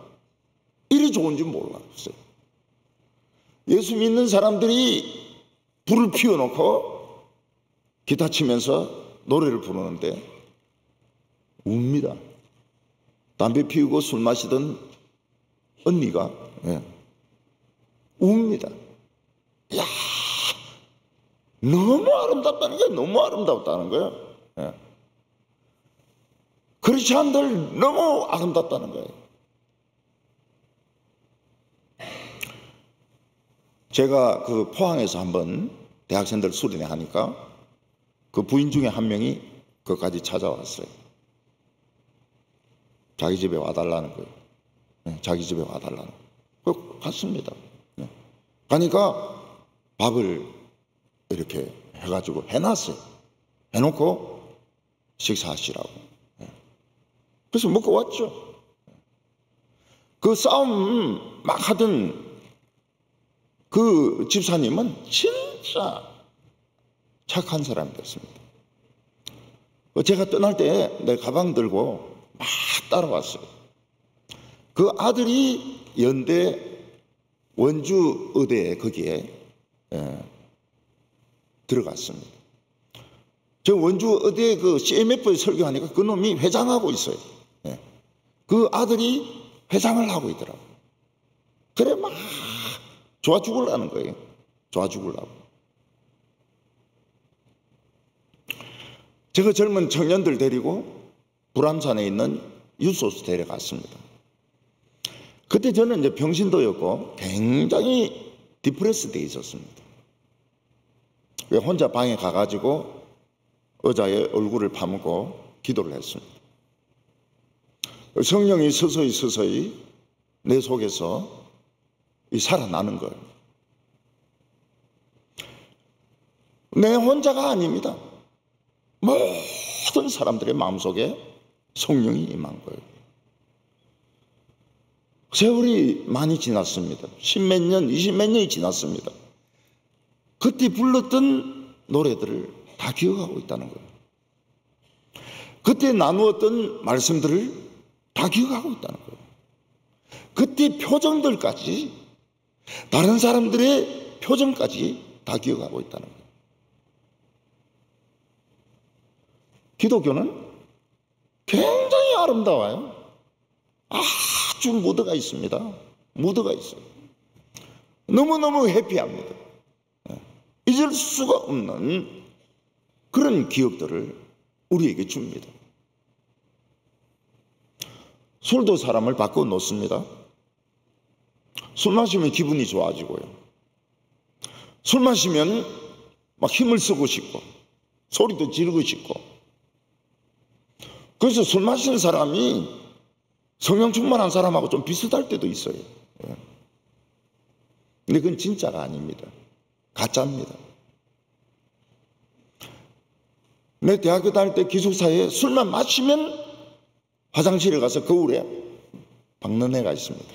이리 좋은지 몰랐어요. 예수 믿는 사람들이 불을 피워놓고 기타 치면서 노래를 부르는데 웁니다. 담배 피우고 술 마시던 언니가 웁니다. 야, 너무 아름답다는 거예요. 너무 아름답다는 거예요. 크리스찬들 너무 아름답다는 거예요. 제가 그 포항에서 한번 대학생들 수련회 하니까 그 부인 중에 한 명이 거기까지 찾아왔어요. 자기 집에 와달라는 거예요. 자기 집에 와달라는 거예요. 갔습니다. 가니까 밥을 이렇게 해가지고 해놨어요. 해놓고 식사하시라고. 그래서 먹고 왔죠. 그 싸움 막 하던 그 집사님은 진짜 착한 사람이었습니다. 제가 떠날 때 내 가방 들고 막 따라왔어요. 그 아들이 연대 원주 의대에 거기에 들어갔습니다. 저 원주 의대 그 CMF에 설교하니까 그 놈이 회장하고 있어요. 그 아들이 회장을 하고 있더라고요. 그래 막 좋아 죽으려는 거예요. 좋아 죽으려고. 제가 젊은 청년들 데리고 불암산에 있는 유소스 데려갔습니다. 그때 저는 이제 병신도였고 굉장히 디프레스 돼 있었습니다. 혼자 방에 가가지고 의자에 얼굴을 파묻고 기도를 했습니다. 성령이 서서히 내 속에서 살아나는 거예요. 내 혼자가 아닙니다. 모든 사람들의 마음속에 성령이 임한 거예요. 세월이 많이 지났습니다. 10몇 년, 20몇 년이 지났습니다. 그때 불렀던 노래들을 다 기억하고 있다는 거예요. 그때 나누었던 말씀들을 다 기억하고 있다는 거예요. 그때 표정들까지, 다른 사람들의 표정까지 다 기억하고 있다는 거예요. 기독교는 굉장히 아름다워요. 아주 무드가 있습니다. 무드가 있어요. 너무너무 해피합니다. 잊을 수가 없는 그런 기억들을 우리에게 줍니다. 술도 사람을 바꿔 놓습니다. 술 마시면 기분이 좋아지고요. 술 마시면 막 힘을 쓰고 싶고 소리도 지르고 싶고. 그래서 술 마시는 사람이 성령 충만한 사람하고 좀 비슷할 때도 있어요. 근데 그건 진짜가 아닙니다. 가짜입니다. 내 대학교 다닐 때 기숙사에 술만 마시면 화장실에 가서 거울에 박는 애가 있습니다.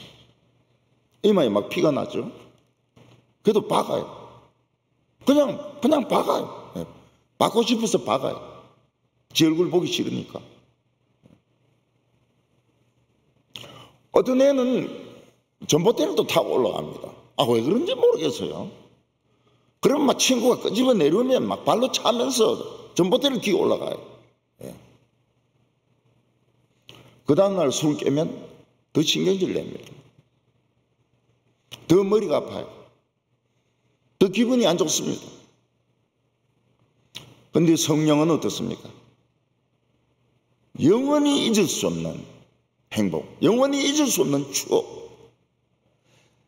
이마에 막 피가 나죠. 그래도 박아요. 그냥 박아요. 박고 싶어서 박아요. 지 얼굴 보기 싫으니까. 어떤 애는 전봇대를 또 타고 올라갑니다. 왜 그런지 모르겠어요. 그럼 막 친구가 끄집어 내려오면 막 발로 차면서 전봇대를 기어 올라가요. 예. 그 다음날 술 깨면 더 신경질 냅니다. 더 머리가 아파요. 더 기분이 안 좋습니다. 그런데 성령은 어떻습니까? 영원히 잊을 수 없는 행복, 영원히 잊을 수 없는 추억,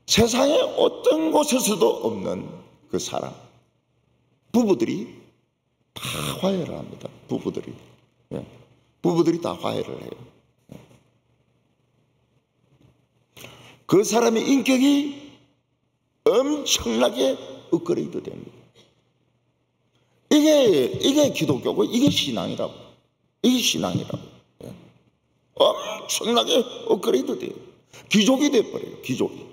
세상에 어떤 곳에서도 없는 그 사랑. 부부들이 다 화해를 합니다. 부부들이. 예. 부부들이 다 화해를 해요. 예. 그 사람의 인격이 엄청나게 업그레이드 됩니다. 이게 기독교고 이게 신앙이라고. 이게 신앙이라고. 예. 엄청나게 업그레이드 돼요. 귀족이 돼버려요. 귀족이.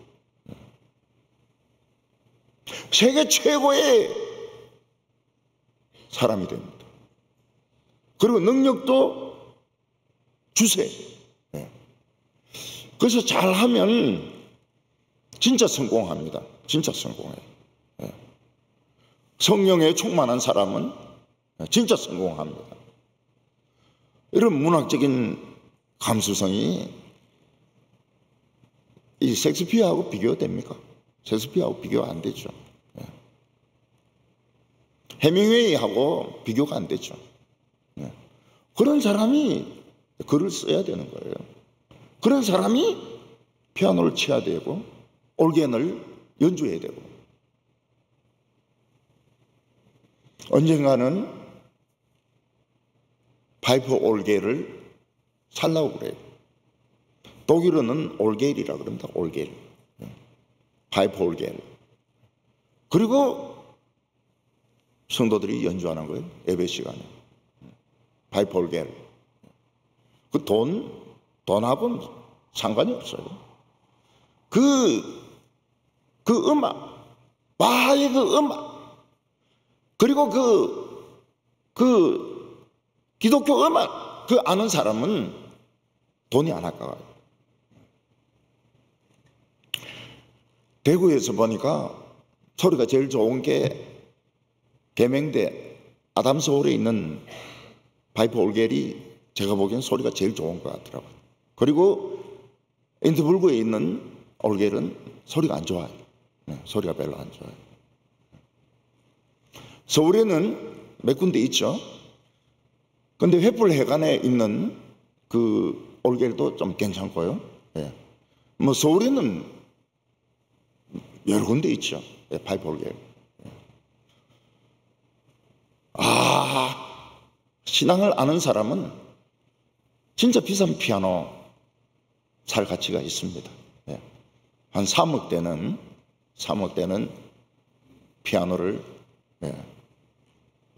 세계 최고의 사람이 됩니다. 그리고 능력도 주세. 네. 그래서 잘하면 진짜 성공합니다. 진짜 성공해요. 네. 성령에 충만한 사람은 진짜 성공합니다. 이런 문학적인 감수성이 이 셰익스피어하고 비교됩니까? 셰익스피어하고 비교가 안 되죠. 예. 해밍웨이하고 비교가 안 되죠. 예. 그런 사람이 글을 써야 되는 거예요. 그런 사람이 피아노를 쳐야 되고 올겐을 연주해야 되고 언젠가는 파이프 올게를 살라고 그래요. 독일어는 올게일이라고 그럽니다. 올게일. 파이프 올게일. 그리고 성도들이 연주하는 거예요. 예배 시간에. 파이프 올게일. 그 돈하고는 상관이 없어요. 그 음악, 바하의 그 음악, 그리고 그 기독교 음악, 그 아는 사람은 돈이 안 아까워요. 대구에서 보니까 소리가 제일 좋은 게 계명대 아담스홀에 있는 파이프 올겔이 제가 보기엔 소리가 제일 좋은 것 같더라고요. 그리고 인트불그에 있는 올겔은 소리가 안 좋아요. 네, 소리가 별로 안 좋아요. 서울에는 몇 군데 있죠. 근데 횃불회관에 있는 그 올겔도 좀 괜찮고요. 네. 뭐 서울에는 여러 군데 있죠. 네, 파이프 올겔. 신앙을 아는 사람은 진짜 비싼 피아노 살 가치가 있습니다. 네. 한 3억 대는 피아노를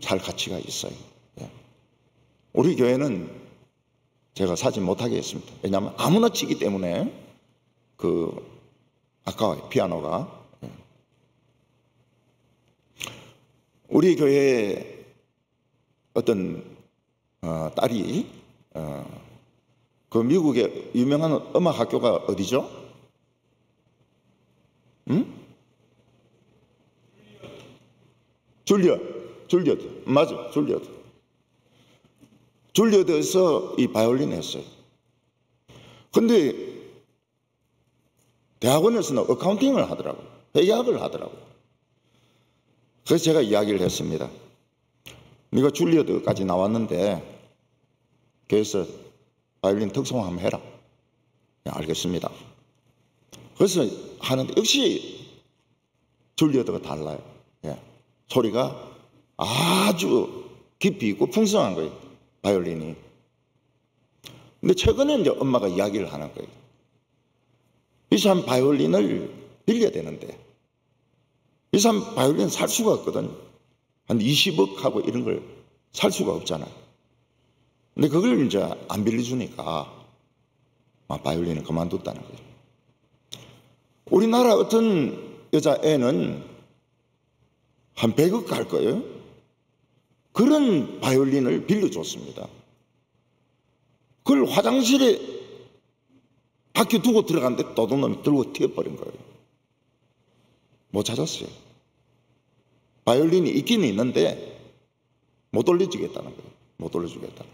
살 가치가 있어요. 네. 우리 교회는 제가 사지 못하게 했습니다. 왜냐하면 아무나 치기 때문에 아까워요. 피아노가. 네. 우리 교회에 어떤 딸이 그 미국의 유명한 음악 학교가 어디죠? 응? 줄리어드. 맞아, 줄리어드. 줄리어드에서 이 바이올린 했어요. 근데 대학원에서는 어카운팅을 하더라고요. 회계학을 하더라고요. 그래서 제가 이야기를 했습니다. 네가 줄리어드까지 나왔는데 그래서 바이올린 특성 한번 해라. 네, 알겠습니다. 그래서 하는데 역시 줄리어드가 달라요. 예. 소리가 아주 깊이 있고 풍성한 거예요. 바이올린이. 근데 최근에 이제 엄마가 이야기를 하는 거예요. 비싼 바이올린을 빌려야 되는데 비싼 바이올린 살 수가 없거든. 한 20억 하고 이런 걸 살 수가 없잖아요. 근데 그걸 이제 안 빌려주니까 바이올린을 그만뒀다는 거예요. 우리나라 어떤 여자애는 한 100억 갈 거예요. 그런 바이올린을 빌려줬습니다. 그걸 화장실에 학교 두고 들어갔는데 도둑놈이 들고 튀어버린 거예요. 못 찾았어요. 바이올린이 있긴 있는데 못 돌려주겠다는 거예요. 못 돌려주겠다는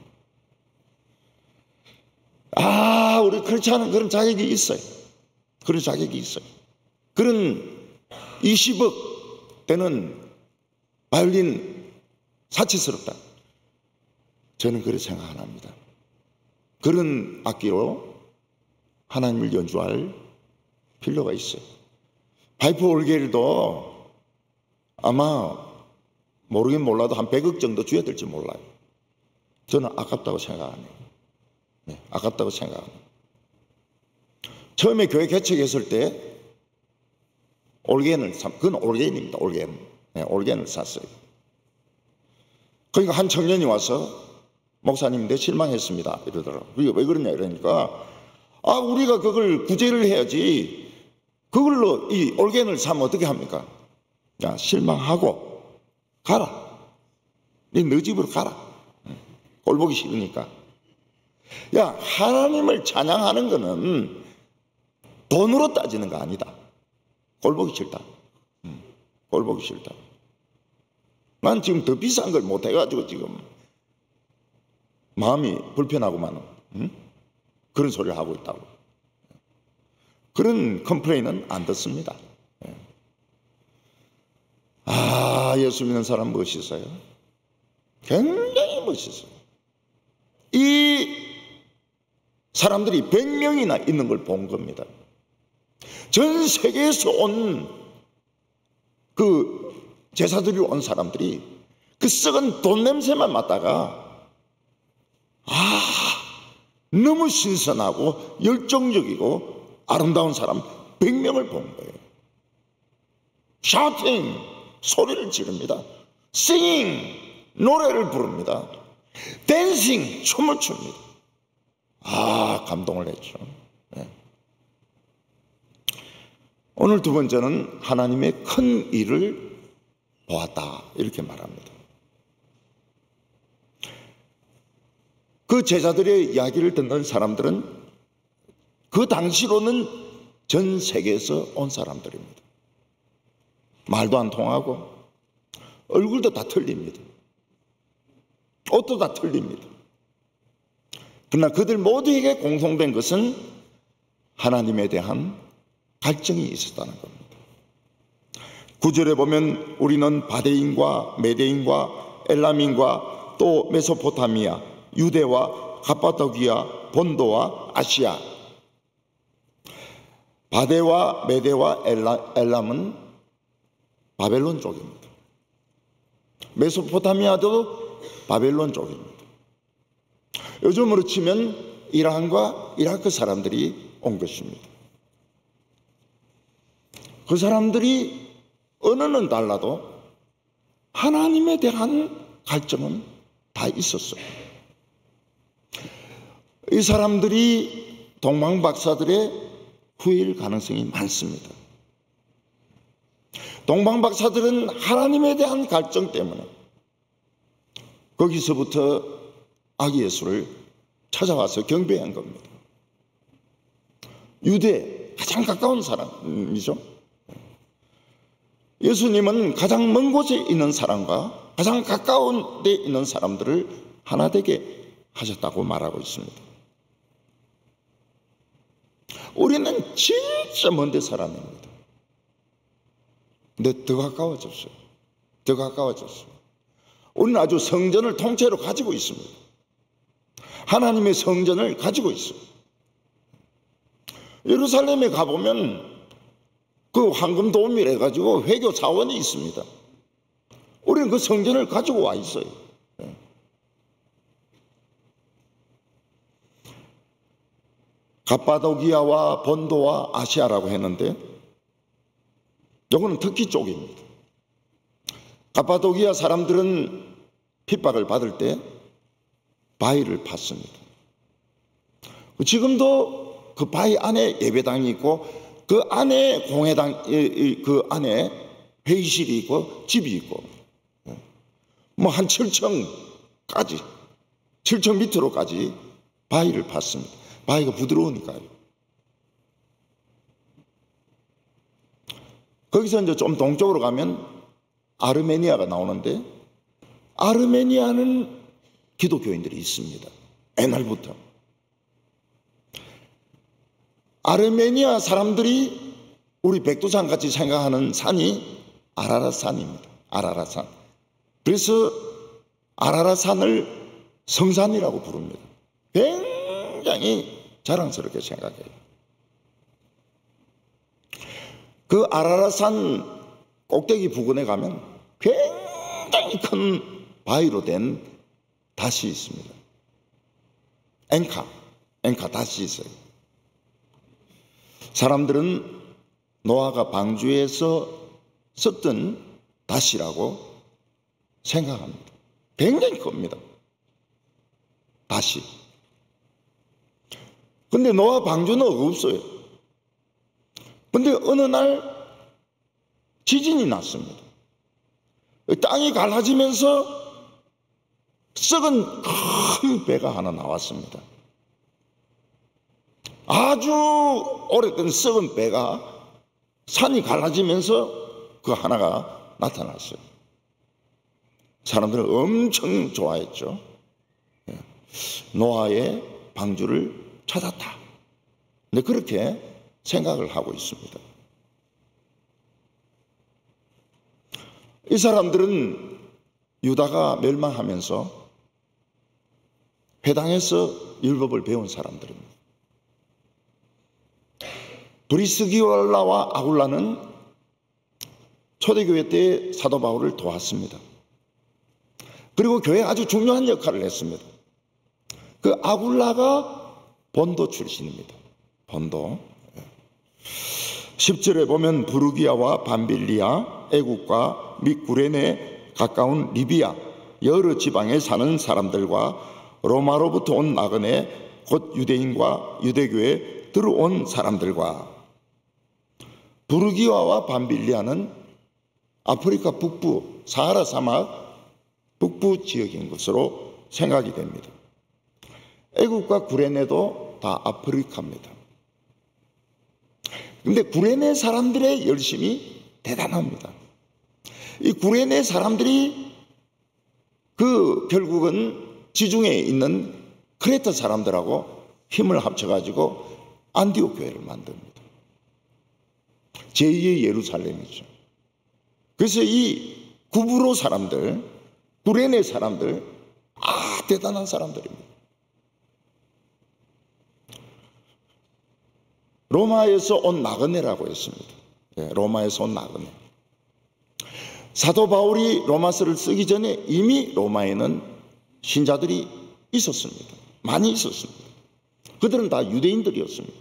거예요. 우리 그렇지 않은 그런 자격이 있어요. 그런 자격이 있어요. 그런 20억 되는 바이올린 사치스럽다. 저는 그렇게 생각 안 합니다. 그런 악기로 하나님을 연주할 필요가 있어요. 파이프 올게리도 아마 모르긴 몰라도 한 100억 정도 줘야 될지 몰라요. 저는 아깝다고 생각 안 해요. 네, 아깝다고 생각 안 해요. 처음에 교회 개척했을 때 그건 올게인입니다. 올게인. 네, 올게인을 샀어요. 그러니까 한 청년이 와서 목사님, 내 실망했습니다 이러더라고요. 왜 그러냐 이러니까 우리가 그걸 구제를 해야지 그걸로 이 올게인을 사면 어떻게 합니까? 야, 실망하고 가라. 너 집으로 가라. 꼴 보기 싫으니까. 야, 하나님을 찬양하는 거는 돈으로 따지는 거 아니다. 꼴 보기 싫다. 꼴 보기 싫다. 난 지금 더 비싼 걸 못 해가지고 지금 마음이 불편하고만 그런 소리를 하고 있다고. 그런 컴플레인은 안 듣습니다. 예수 믿는 사람 멋있어요. 굉장히 멋있어요. 이 사람들이 100명이나 있는 걸 본 겁니다. 전 세계에서 온 그 제사들이 온 사람들이 그 썩은 돈 냄새만 맡다가 너무 신선하고 열정적이고 아름다운 사람 100명을 본 거예요. 샤우팅, 소리를 지릅니다. 싱잉, 노래를 부릅니다. 댄싱, 춤을 춥니다. 감동을 했죠. 네. 오늘 두 번째는 하나님의 큰 일을 보았다 이렇게 말합니다. 그 제자들의 이야기를 듣는 사람들은 그 당시로는 전 세계에서 온 사람들입니다. 말도 안 통하고 얼굴도 다 틀립니다. 옷도 다 틀립니다. 그러나 그들 모두에게 공통된 것은 하나님에 대한 갈증이 있었다는 겁니다. 9절에 보면 우리는 바데인과 메데인과 엘람인과 또 메소포타미아, 유대와 갑바도기아, 본도와 아시아. 바데와 메데와 엘람은 바벨론 쪽입니다. 메소포타미아도 바벨론 쪽입니다. 요즘으로 치면 이란과 이라크 사람들이 온 것입니다. 그 사람들이 언어는 달라도 하나님에 대한 갈증은 다 있었어요. 이 사람들이 동방박사들의 후일 가능성이 많습니다. 동방박사들은 하나님에 대한 갈증 때문에 거기서부터 아기 예수를 찾아와서 경배한 겁니다. 유대 가장 가까운 사람이죠. 예수님은 가장 먼 곳에 있는 사람과 가장 가까운 데 있는 사람들을 하나 되게 하셨다고 말하고 있습니다. 우리는 진짜 먼 데 사람입니다. 근데 더 가까워졌어요. 더 가까워졌어요. 우리는 아주 성전을 통째로 가지고 있습니다. 하나님의 성전을 가지고 있어요. 예루살렘에 가보면 그 황금 도움이라 해가지고 회교 사원이 있습니다. 우리는 그 성전을 가지고 와 있어요. 갑바도기아와 본도와 아시아라고 했는데 이거는 터키 쪽입니다. 갑바도기아 사람들은 핍박을 받을 때 바위를 팠습니다. 지금도 그 바위 안에 예배당이 있고 그 안에 공회당, 그 안에 회의실이 있고 집이 있고 뭐 한 7층까지 7층 밑으로까지 바위를 팠습니다. 바위가 부드러우니까요. 거기서 이제 좀 동쪽으로 가면 아르메니아가 나오는데, 아르메니아는 기독교인들이 있습니다. 옛날부터. 아르메니아 사람들이 우리 백두산 같이 생각하는 산이 아라랏산입니다. 아라랏산. 그래서 아라랏산을 성산이라고 부릅니다. 굉장히 자랑스럽게 생각해요. 그 아라랏산 꼭대기 부근에 가면 굉장히 큰 바위로 된 닷이 있습니다. 앵카 닷이 있어요. 사람들은 노아가 방주에서 썼던 닷이라고 생각합니다. 굉장히 큽니다. 닷이. 근데 노아 방주는 없어요. 근데 어느 날 지진이 났습니다. 땅이 갈라지면서 썩은 큰 배가 하나 나왔습니다. 아주 오래된 썩은 배가 산이 갈라지면서 그 하나가 나타났어요. 사람들은 엄청 좋아했죠. 노아의 방주를 찾았다. 근데 그렇게 생각을 하고 있습니다. 이 사람들은 유다가 멸망하면서 회당에서 율법을 배운 사람들입니다. 브리스기올라와 아굴라는 초대교회 때 사도 바울을 도왔습니다. 그리고 교회에 아주 중요한 역할을 했습니다. 그 아굴라가 본도 출신입니다. 본도. 10절에 보면 부르기아와 밤빌리아, 애국과 및 구레네 가까운 리비아 여러 지방에 사는 사람들과 로마로부터 온 나그네 곧 유대인과 유대교에 들어온 사람들과. 부르기아와 밤빌리아는 아프리카 북부 사하라 사막 북부 지역인 것으로 생각이 됩니다. 애국과 구레네도 다 아프리카입니다. 근데 구레네 사람들의 열심이 대단합니다. 이 구레네 사람들이 결국은 지중해에 있는 크레타 사람들하고 힘을 합쳐가지고 안디옥 교회를 만듭니다. 제2의 예루살렘이죠. 그래서 이 구브로 사람들, 구레네 사람들, 대단한 사람들입니다. 로마에서 온 나그네라고 했습니다. 로마에서 온 나그네. 사도 바울이 로마서를 쓰기 전에 이미 로마에는 신자들이 있었습니다. 많이 있었습니다. 그들은 다 유대인들이었습니다.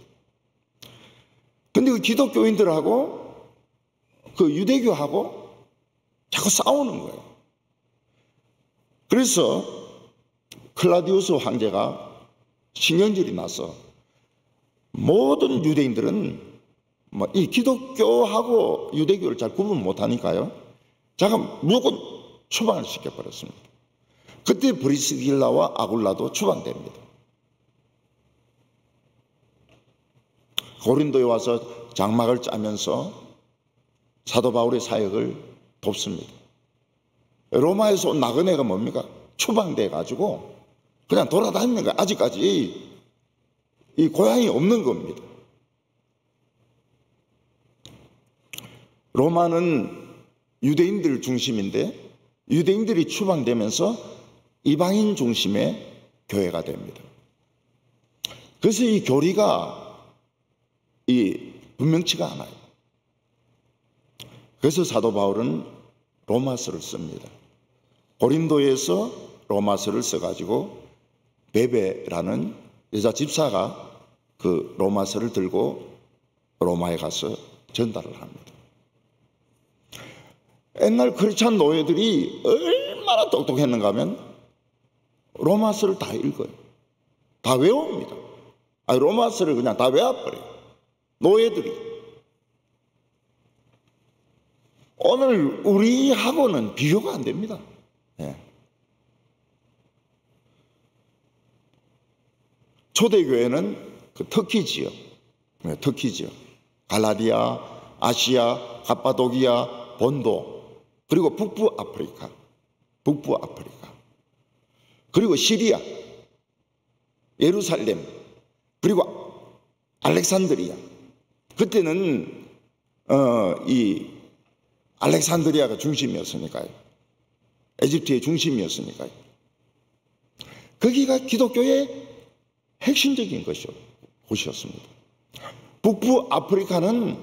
근데 그 기독교인들하고 그 유대교하고 자꾸 싸우는 거예요. 그래서 클라디우스 황제가 신경질이 나서 모든 유대인들은 이 기독교하고 유대교를 잘 구분 못하니까요. 자가 무조건 추방을 시켜버렸습니다. 그때 브리스길라와 아굴라도 추방됩니다. 고린도에 와서 장막을 짜면서 사도 바울의 사역을 돕습니다. 로마에서 온 나그네가 뭡니까? 추방돼 가지고 그냥 돌아다니는 거예요. 아직까지 이 고향이 없는 겁니다. 로마는 유대인들 중심인데 유대인들이 추방되면서 이방인 중심의 교회가 됩니다. 그래서 이 교리가 분명치가 않아요. 그래서 사도 바울은 로마서를 씁니다. 고린도에서 로마서를 써가지고 베베라는 여자 집사가 그 로마서를 들고 로마에 가서 전달을 합니다. 옛날 크리스찬 노예들이 얼마나 똑똑했는가 하면 로마서를 다 읽어요. 다 외웁니다. 로마서를 그냥 다 외워버려요. 노예들이. 오늘 우리하고는 비교가 안 됩니다. 초대교회는 그 터키 지역, 갈라디아, 아시아, 갑바도기아, 본도, 그리고 북부 아프리카, 그리고 시리아, 예루살렘, 그리고 알렉산드리아. 그때는 이 알렉산드리아가 중심이었으니까요. 에집트의 중심이었으니까요. 거기가 기독교의 핵심적인 곳이었습니다. 북부 아프리카는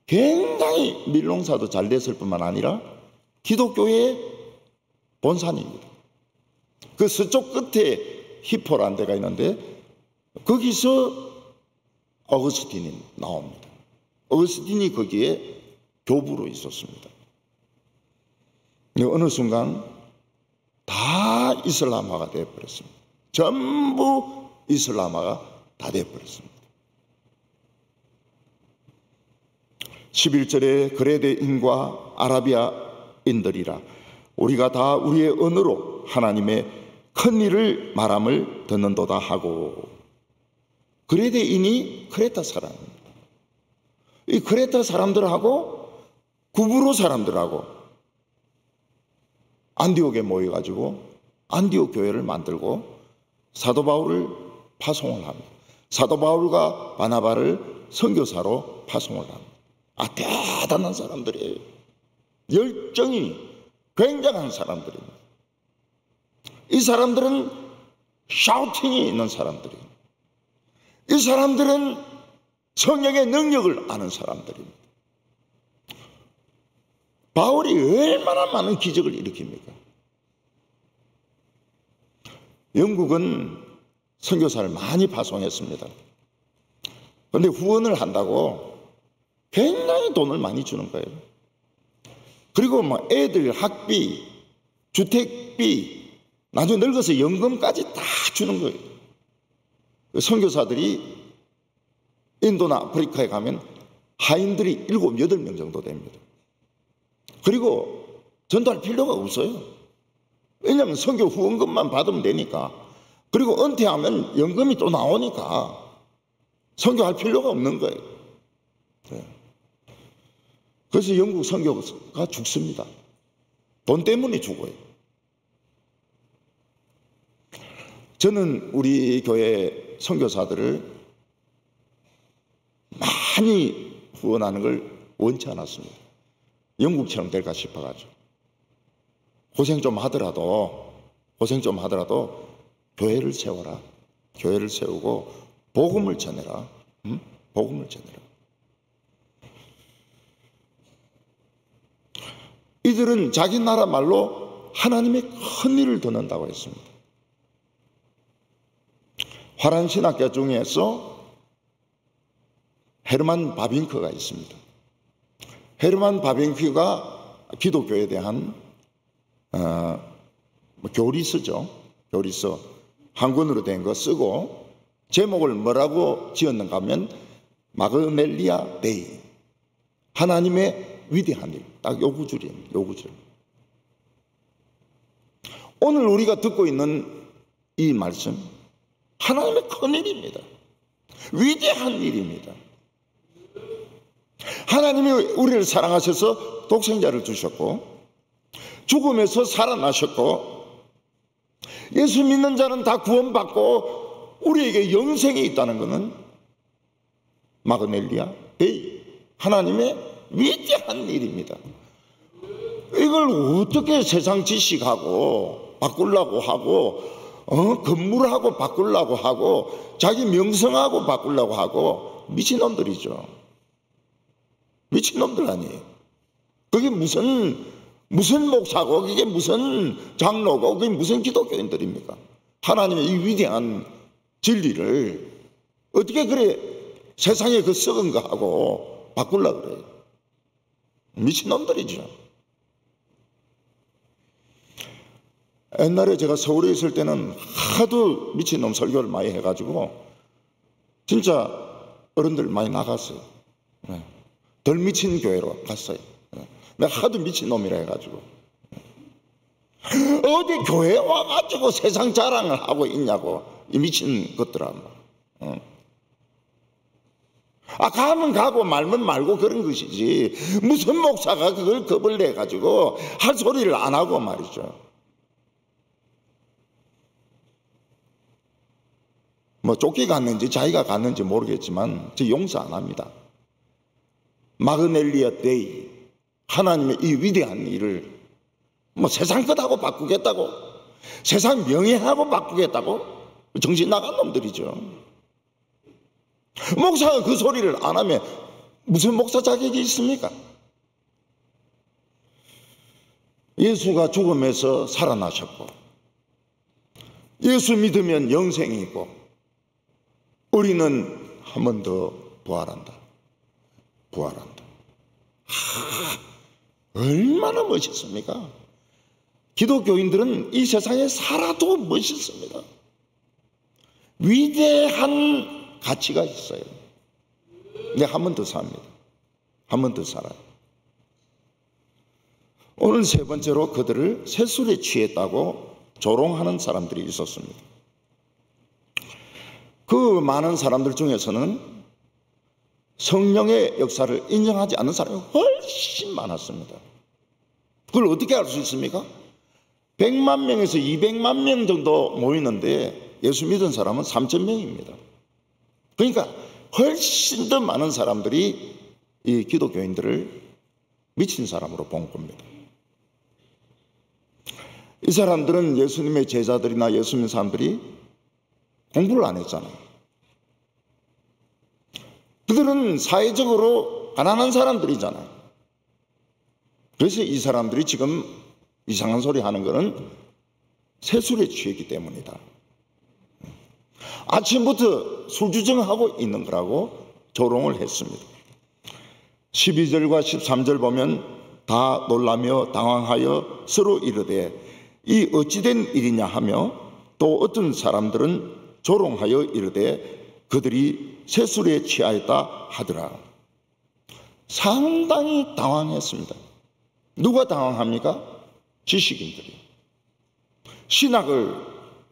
굉장히 밀농사도 잘 됐을 뿐만 아니라 기독교의 본산입니다. 그 서쪽 끝에 히포라는 데가 있는데 거기서 어거스틴이 나옵니다. 어거스틴이 거기에 교부로 있었습니다. 어느 순간 다 이슬람화가 되어버렸습니다. 전부 이슬람화가 다 되어버렸습니다. 11절에 그레데인과 아라비아인들이라 우리가 다 우리의 언어로 하나님의 큰 일을 말함을 듣는도다 하고, 그레데인이 크레타 사람입니다. 이 크레타 사람들하고 구브로 사람들하고 안디옥에 모여가지고 안디옥 교회를 만들고 사도 바울을 파송을 합니다. 사도 바울과 바나바를 선교사로 파송을 합니다. 대단한 사람들이에요. 열정이 굉장한 사람들입니다. 이 사람들은 샤우팅이 있는 사람들입니다. 이 사람들은 성령의 능력을 아는 사람들입니다. 바울이 얼마나 많은 기적을 일으킵니까? 영국은 선교사를 많이 파송했습니다. 그런데 후원을 한다고 굉장히 돈을 많이 주는 거예요. 그리고 뭐 애들 학비, 주택비, 나중에 늙어서 연금까지 다 주는 거예요. 선교사들이 인도나 아프리카에 가면 하인들이 7, 8명 정도 됩니다. 그리고 전도할 필요가 없어요. 왜냐하면 선교 후원금만 받으면 되니까. 그리고 은퇴하면 연금이 또 나오니까 선교할 필요가 없는 거예요. 그래서 영국 선교가 죽습니다. 돈 때문에 죽어요. 저는 우리 교회 선교사들을 많이 후원하는 걸 원치 않았습니다. 영국처럼 될까 싶어가지고. 고생 좀 하더라도 교회를 세워라. 교회를 세우고 복음을 전해라. 복음을 전해라. 이들은 자기 나라 말로 하나님의 큰 일을 듣는다고 했습니다. 화란 신학자 중에서 헤르만 바빙크가 있습니다. 헤르만 바빙크가 기독교에 대한 교리서죠. 교리서 한 권으로 된 거 쓰고 제목을 뭐라고 지었는가 하면 마그넬리아 데이, 하나님의 위대한 일. 딱 요 구절입니다. 요 구절. 오늘 우리가 듣고 있는 이 말씀, 하나님의 큰 일입니다. 위대한 일입니다. 하나님이 우리를 사랑하셔서 독생자를 주셨고 죽음에서 살아나셨고 예수 믿는 자는 다 구원받고 우리에게 영생이 있다는 것은 마그넬리아 데이, 하나님의 위대한 일입니다. 이걸 어떻게 세상 지식하고 바꾸려고 하고 건물하고 바꾸려고 하고 자기 명성하고 바꾸려고 하고 미친놈들이죠. 미친놈들 아니에요. 그게 무슨 목사고 그게 무슨 장로고 그게 무슨 기독교인들입니까? 하나님의 이 위대한 진리를 어떻게 그래 세상에 그 썩은 거 하고 바꾸려고 그래요. 미친놈들이죠. 옛날에 제가 서울에 있을 때는 하도 미친놈 설교를 많이 해가지고 진짜 어른들 많이 나갔어요. 덜 미친 교회로 갔어요. 내가 하도 미친놈이라 해가지고 어디 교회 와가지고 세상 자랑을 하고 있냐고 이 미친 것들아. 가면 가고 말면 말고 그런 것이지, 무슨 목사가 그걸 겁을 내가지고 할 소리를 안 하고 말이죠. 뭐 쫓겨갔는지 자기가 갔는지 모르겠지만 저 용서 안 합니다. 마그넬리아 데이, 하나님의 이 위대한 일을 뭐 세상 것하고 바꾸겠다고, 세상 명예하고 바꾸겠다고, 정신 나간 놈들이죠. 목사가 그 소리를 안 하면 무슨 목사 자격이 있습니까? 예수가 죽음에서 살아나셨고, 예수 믿으면 영생이 있고, 우리는 한 번 더 부활한다. 부활한다. 얼마나 멋있습니까? 기독교인들은 이 세상에 살아도 멋있습니다. 위대한 가치가 있어요. 근데 한 번 더 삽니다. 한 번 더 살아요. 오늘 세 번째로 그들을 세술에 취했다고 조롱하는 사람들이 있었습니다. 그 많은 사람들 중에서는 성령의 역사를 인정하지 않는 사람이 훨씬 많았습니다. 그걸 어떻게 알 수 있습니까? 100만 명에서 200만 명 정도 모이는데 예수 믿은 사람은 3,000명입니다. 그러니까 훨씬 더 많은 사람들이 이 기독교인들을 미친 사람으로 본 겁니다. 이 사람들은 예수님의 제자들이나 예수 믿는 사람들이 공부를 안 했잖아요. 그들은 사회적으로 가난한 사람들이잖아요. 그래서 이 사람들이 지금 이상한 소리 하는 것은 세술에 취했기 때문이다. 아침부터 술주정하고 있는 거라고 조롱을 했습니다. 12절과 13절 보면 다 놀라며 당황하여 서로 이르되 이 어찌된 일이냐 하며, 또 어떤 사람들은 조롱하여 이르되 그들이 세술에 취하였다 하더라. 상당히 당황했습니다. 누가 당황합니까? 지식인들이, 신학을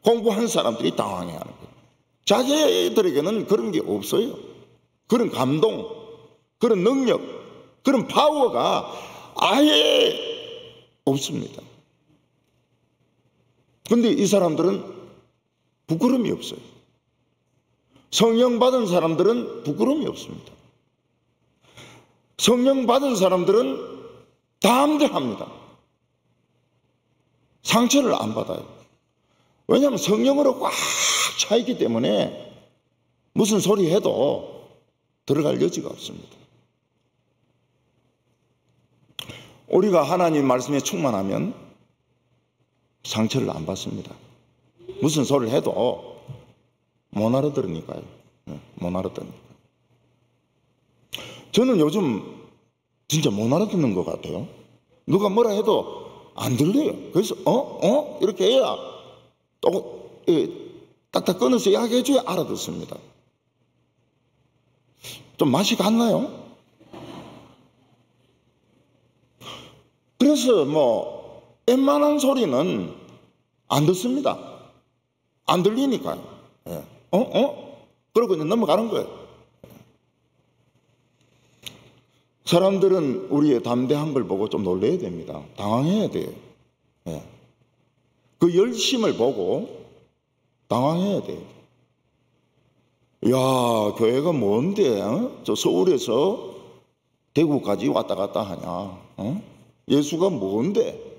공부한 사람들이 당황해야 하는 거예요. 자기들에게는 그런 게 없어요. 그런 감동, 그런 능력, 그런 파워가 아예 없습니다. 그런데 이 사람들은 부끄러움이 없어요. 성령 받은 사람들은 부끄러움이 없습니다. 성령 받은 사람들은 담대합니다. 상처를 안 받아요. 왜냐하면 성령으로 꽉 차 있기 때문에 무슨 소리 해도 들어갈 여지가 없습니다. 우리가 하나님 말씀에 충만하면 상처를 안 받습니다. 무슨 소리를 해도 못 알아들으니까요. 못 알아듣으니까. 저는 요즘 진짜 못 알아듣는 것 같아요. 누가 뭐라 해도 안 들려요. 그래서 이렇게 해야 또 딱딱 끊어서 이야기해줘야 알아듣습니다. 좀 맛이 갔나요? 그래서 뭐 웬만한 소리는 안 듣습니다. 안 들리니까요. 예. 그러고 그냥 넘어가는 거예요. 사람들은 우리의 담대한 걸 보고 좀 놀라야 됩니다. 당황해야 돼요. 예. 그 열심을 보고 당황해야 돼요. 야, 교회가 뭔데? 저 서울에서 대구까지 왔다 갔다 하냐? 예수가 뭔데?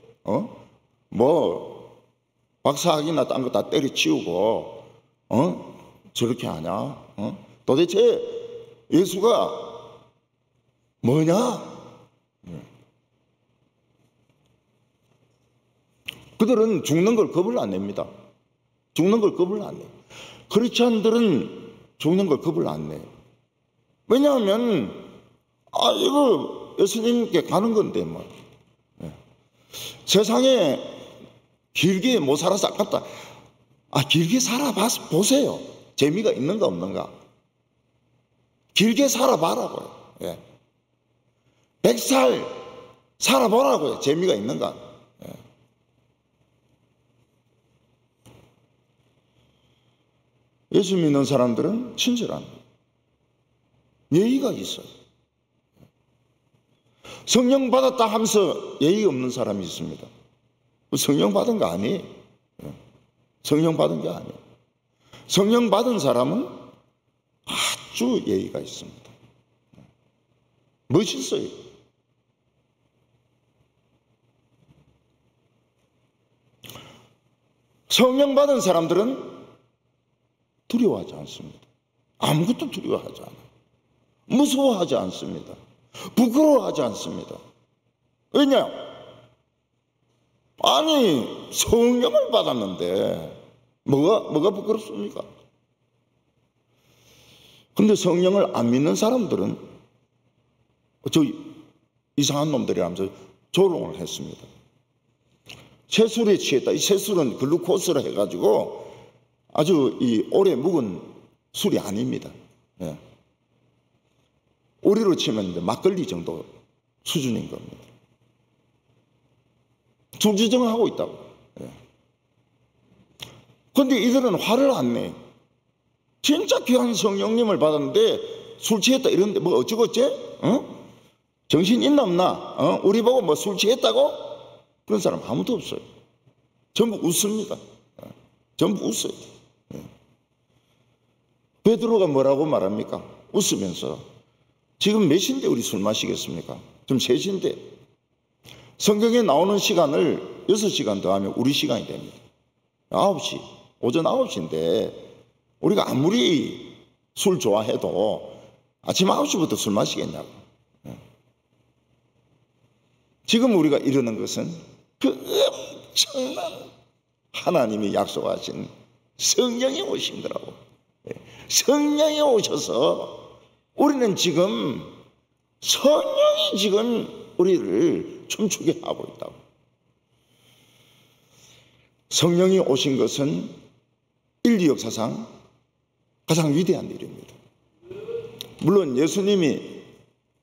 뭐 박사학위나 딴 거 다 때려치우고 저렇게 하냐? 도대체 예수가 뭐냐? 그들은 죽는 걸 겁을 안 냅니다. 죽는 걸 겁을 안 내요. 크리스찬들은 죽는 걸 겁을 안 내요. 왜냐하면 이거 예수님께 가는 건데 뭐. 세상에 길게 못 살아서 아깝다. 길게 살아보세요. 재미가 있는가 없는가. 길게 살아봐라고요. 100살 살아보라고요. 재미가 있는가. 예수 믿는 사람들은 친절합니다. 예의가 있어요. 성령 받았다 하면서 예의 없는 사람이 있습니다. 성령 받은 거 아니에요. 성령 받은 게 아니에요. 성령 받은 사람은 아주 예의가 있습니다. 멋있어요. 성령 받은 사람들은 두려워하지 않습니다. 아무것도 두려워하지 않아요. 무서워하지 않습니다. 부끄러워하지 않습니다. 왜냐? 아니, 성령을 받았는데 뭐가 부끄럽습니까? 근데 성령을 안 믿는 사람들은 저 이상한 놈들이라면서 조롱을 했습니다. 새술에 취했다. 이 새술은 글루코스를 해가지고 아주 이 오래 묵은 술이 아닙니다. 예. 우리로 치면 이제 막걸리 정도 수준인 겁니다. 술지정하고 있다고. 그런데 이들은 화를 안 내. 진짜 귀한 성령님을 받았는데 술 취했다 이러는데 뭐 어쩌고째? 정신 있나 없나? 우리 보고 뭐 술 취했다고? 그런 사람 아무도 없어요. 전부 웃습니다. 전부 웃어요. 베드로가 뭐라고 말합니까? 웃으면서 지금 몇 시인데 우리 술 마시겠습니까? 지금 3시인데 성경에 나오는 시간을 6시간 더하면 우리 시간이 됩니다. 9시, 오전 9시인데 우리가 아무리 술 좋아해도 아침 9시부터 술 마시겠냐고. 지금 우리가 이러는 것은 그 엄청난 하나님이 약속하신 성령이 오신 거라고. 성령이 오셔서 우리는 지금 성령이 지금 우리를 춤추게 하고 있다고. 성령이 오신 것은 인류 역사상 가장 위대한 일입니다. 물론 예수님이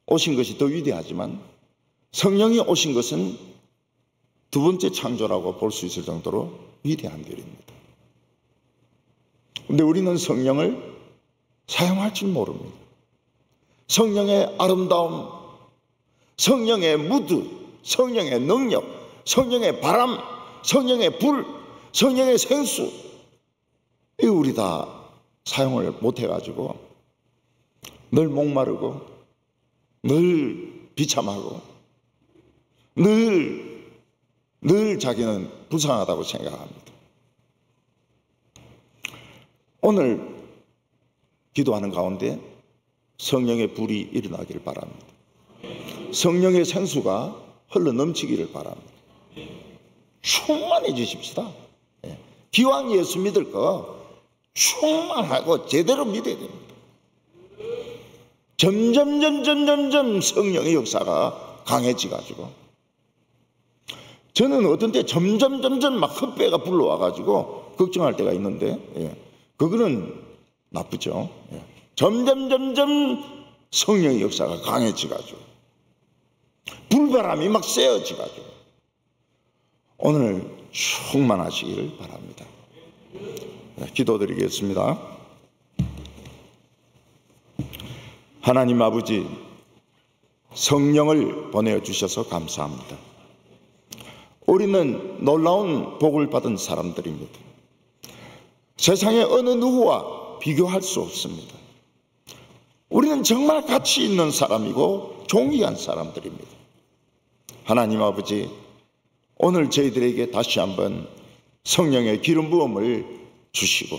오신 것이 더 위대하지만 성령이 오신 것은 두 번째 창조라고 볼 수 있을 정도로 위대한 일입니다. 그런데 우리는 성령을 사용할 줄 모릅니다. 성령의 아름다움, 성령의 무드, 성령의 능력, 성령의 바람, 성령의 불, 성령의 생수, 이거 우리 다 사용을 못해가지고 늘 목마르고 늘 비참하고 늘 자기는 불쌍하다고 생각합니다. 오늘 기도하는 가운데 성령의 불이 일어나기를 바랍니다. 성령의 생수가 흘러 넘치기를 바랍니다. 충만해지십시다. 기왕 예수 믿을 거 충만하고 제대로 믿어야 됩니다. 점점 성령의 역사가 강해지가지고 저는 어떤 때 점점 막 헛배가 불러와가지고 걱정할 때가 있는데 그거는 나쁘죠. 점점 성령의 역사가 강해지가지고 불바람이 막 쐬어지가지고 오늘 충만하시기를 바랍니다. 기도드리겠습니다. 하나님 아버지, 성령을 보내주셔서 감사합니다. 우리는 놀라운 복을 받은 사람들입니다. 세상의 어느 누구와 비교할 수 없습니다. 우리는 정말 가치 있는 사람이고 존귀한 사람들입니다. 하나님 아버지, 오늘 저희들에게 다시 한번 성령의 기름 부음을 주시고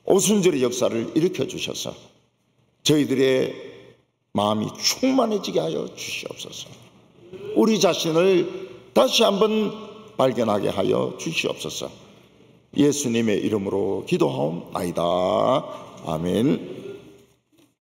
오순절의 역사를 일으켜 주셔서 저희들의 마음이 충만해지게 하여 주시옵소서. 우리 자신을 다시 한번 발견하게 하여 주시옵소서. 예수님의 이름으로 기도하옵나이다. 아멘.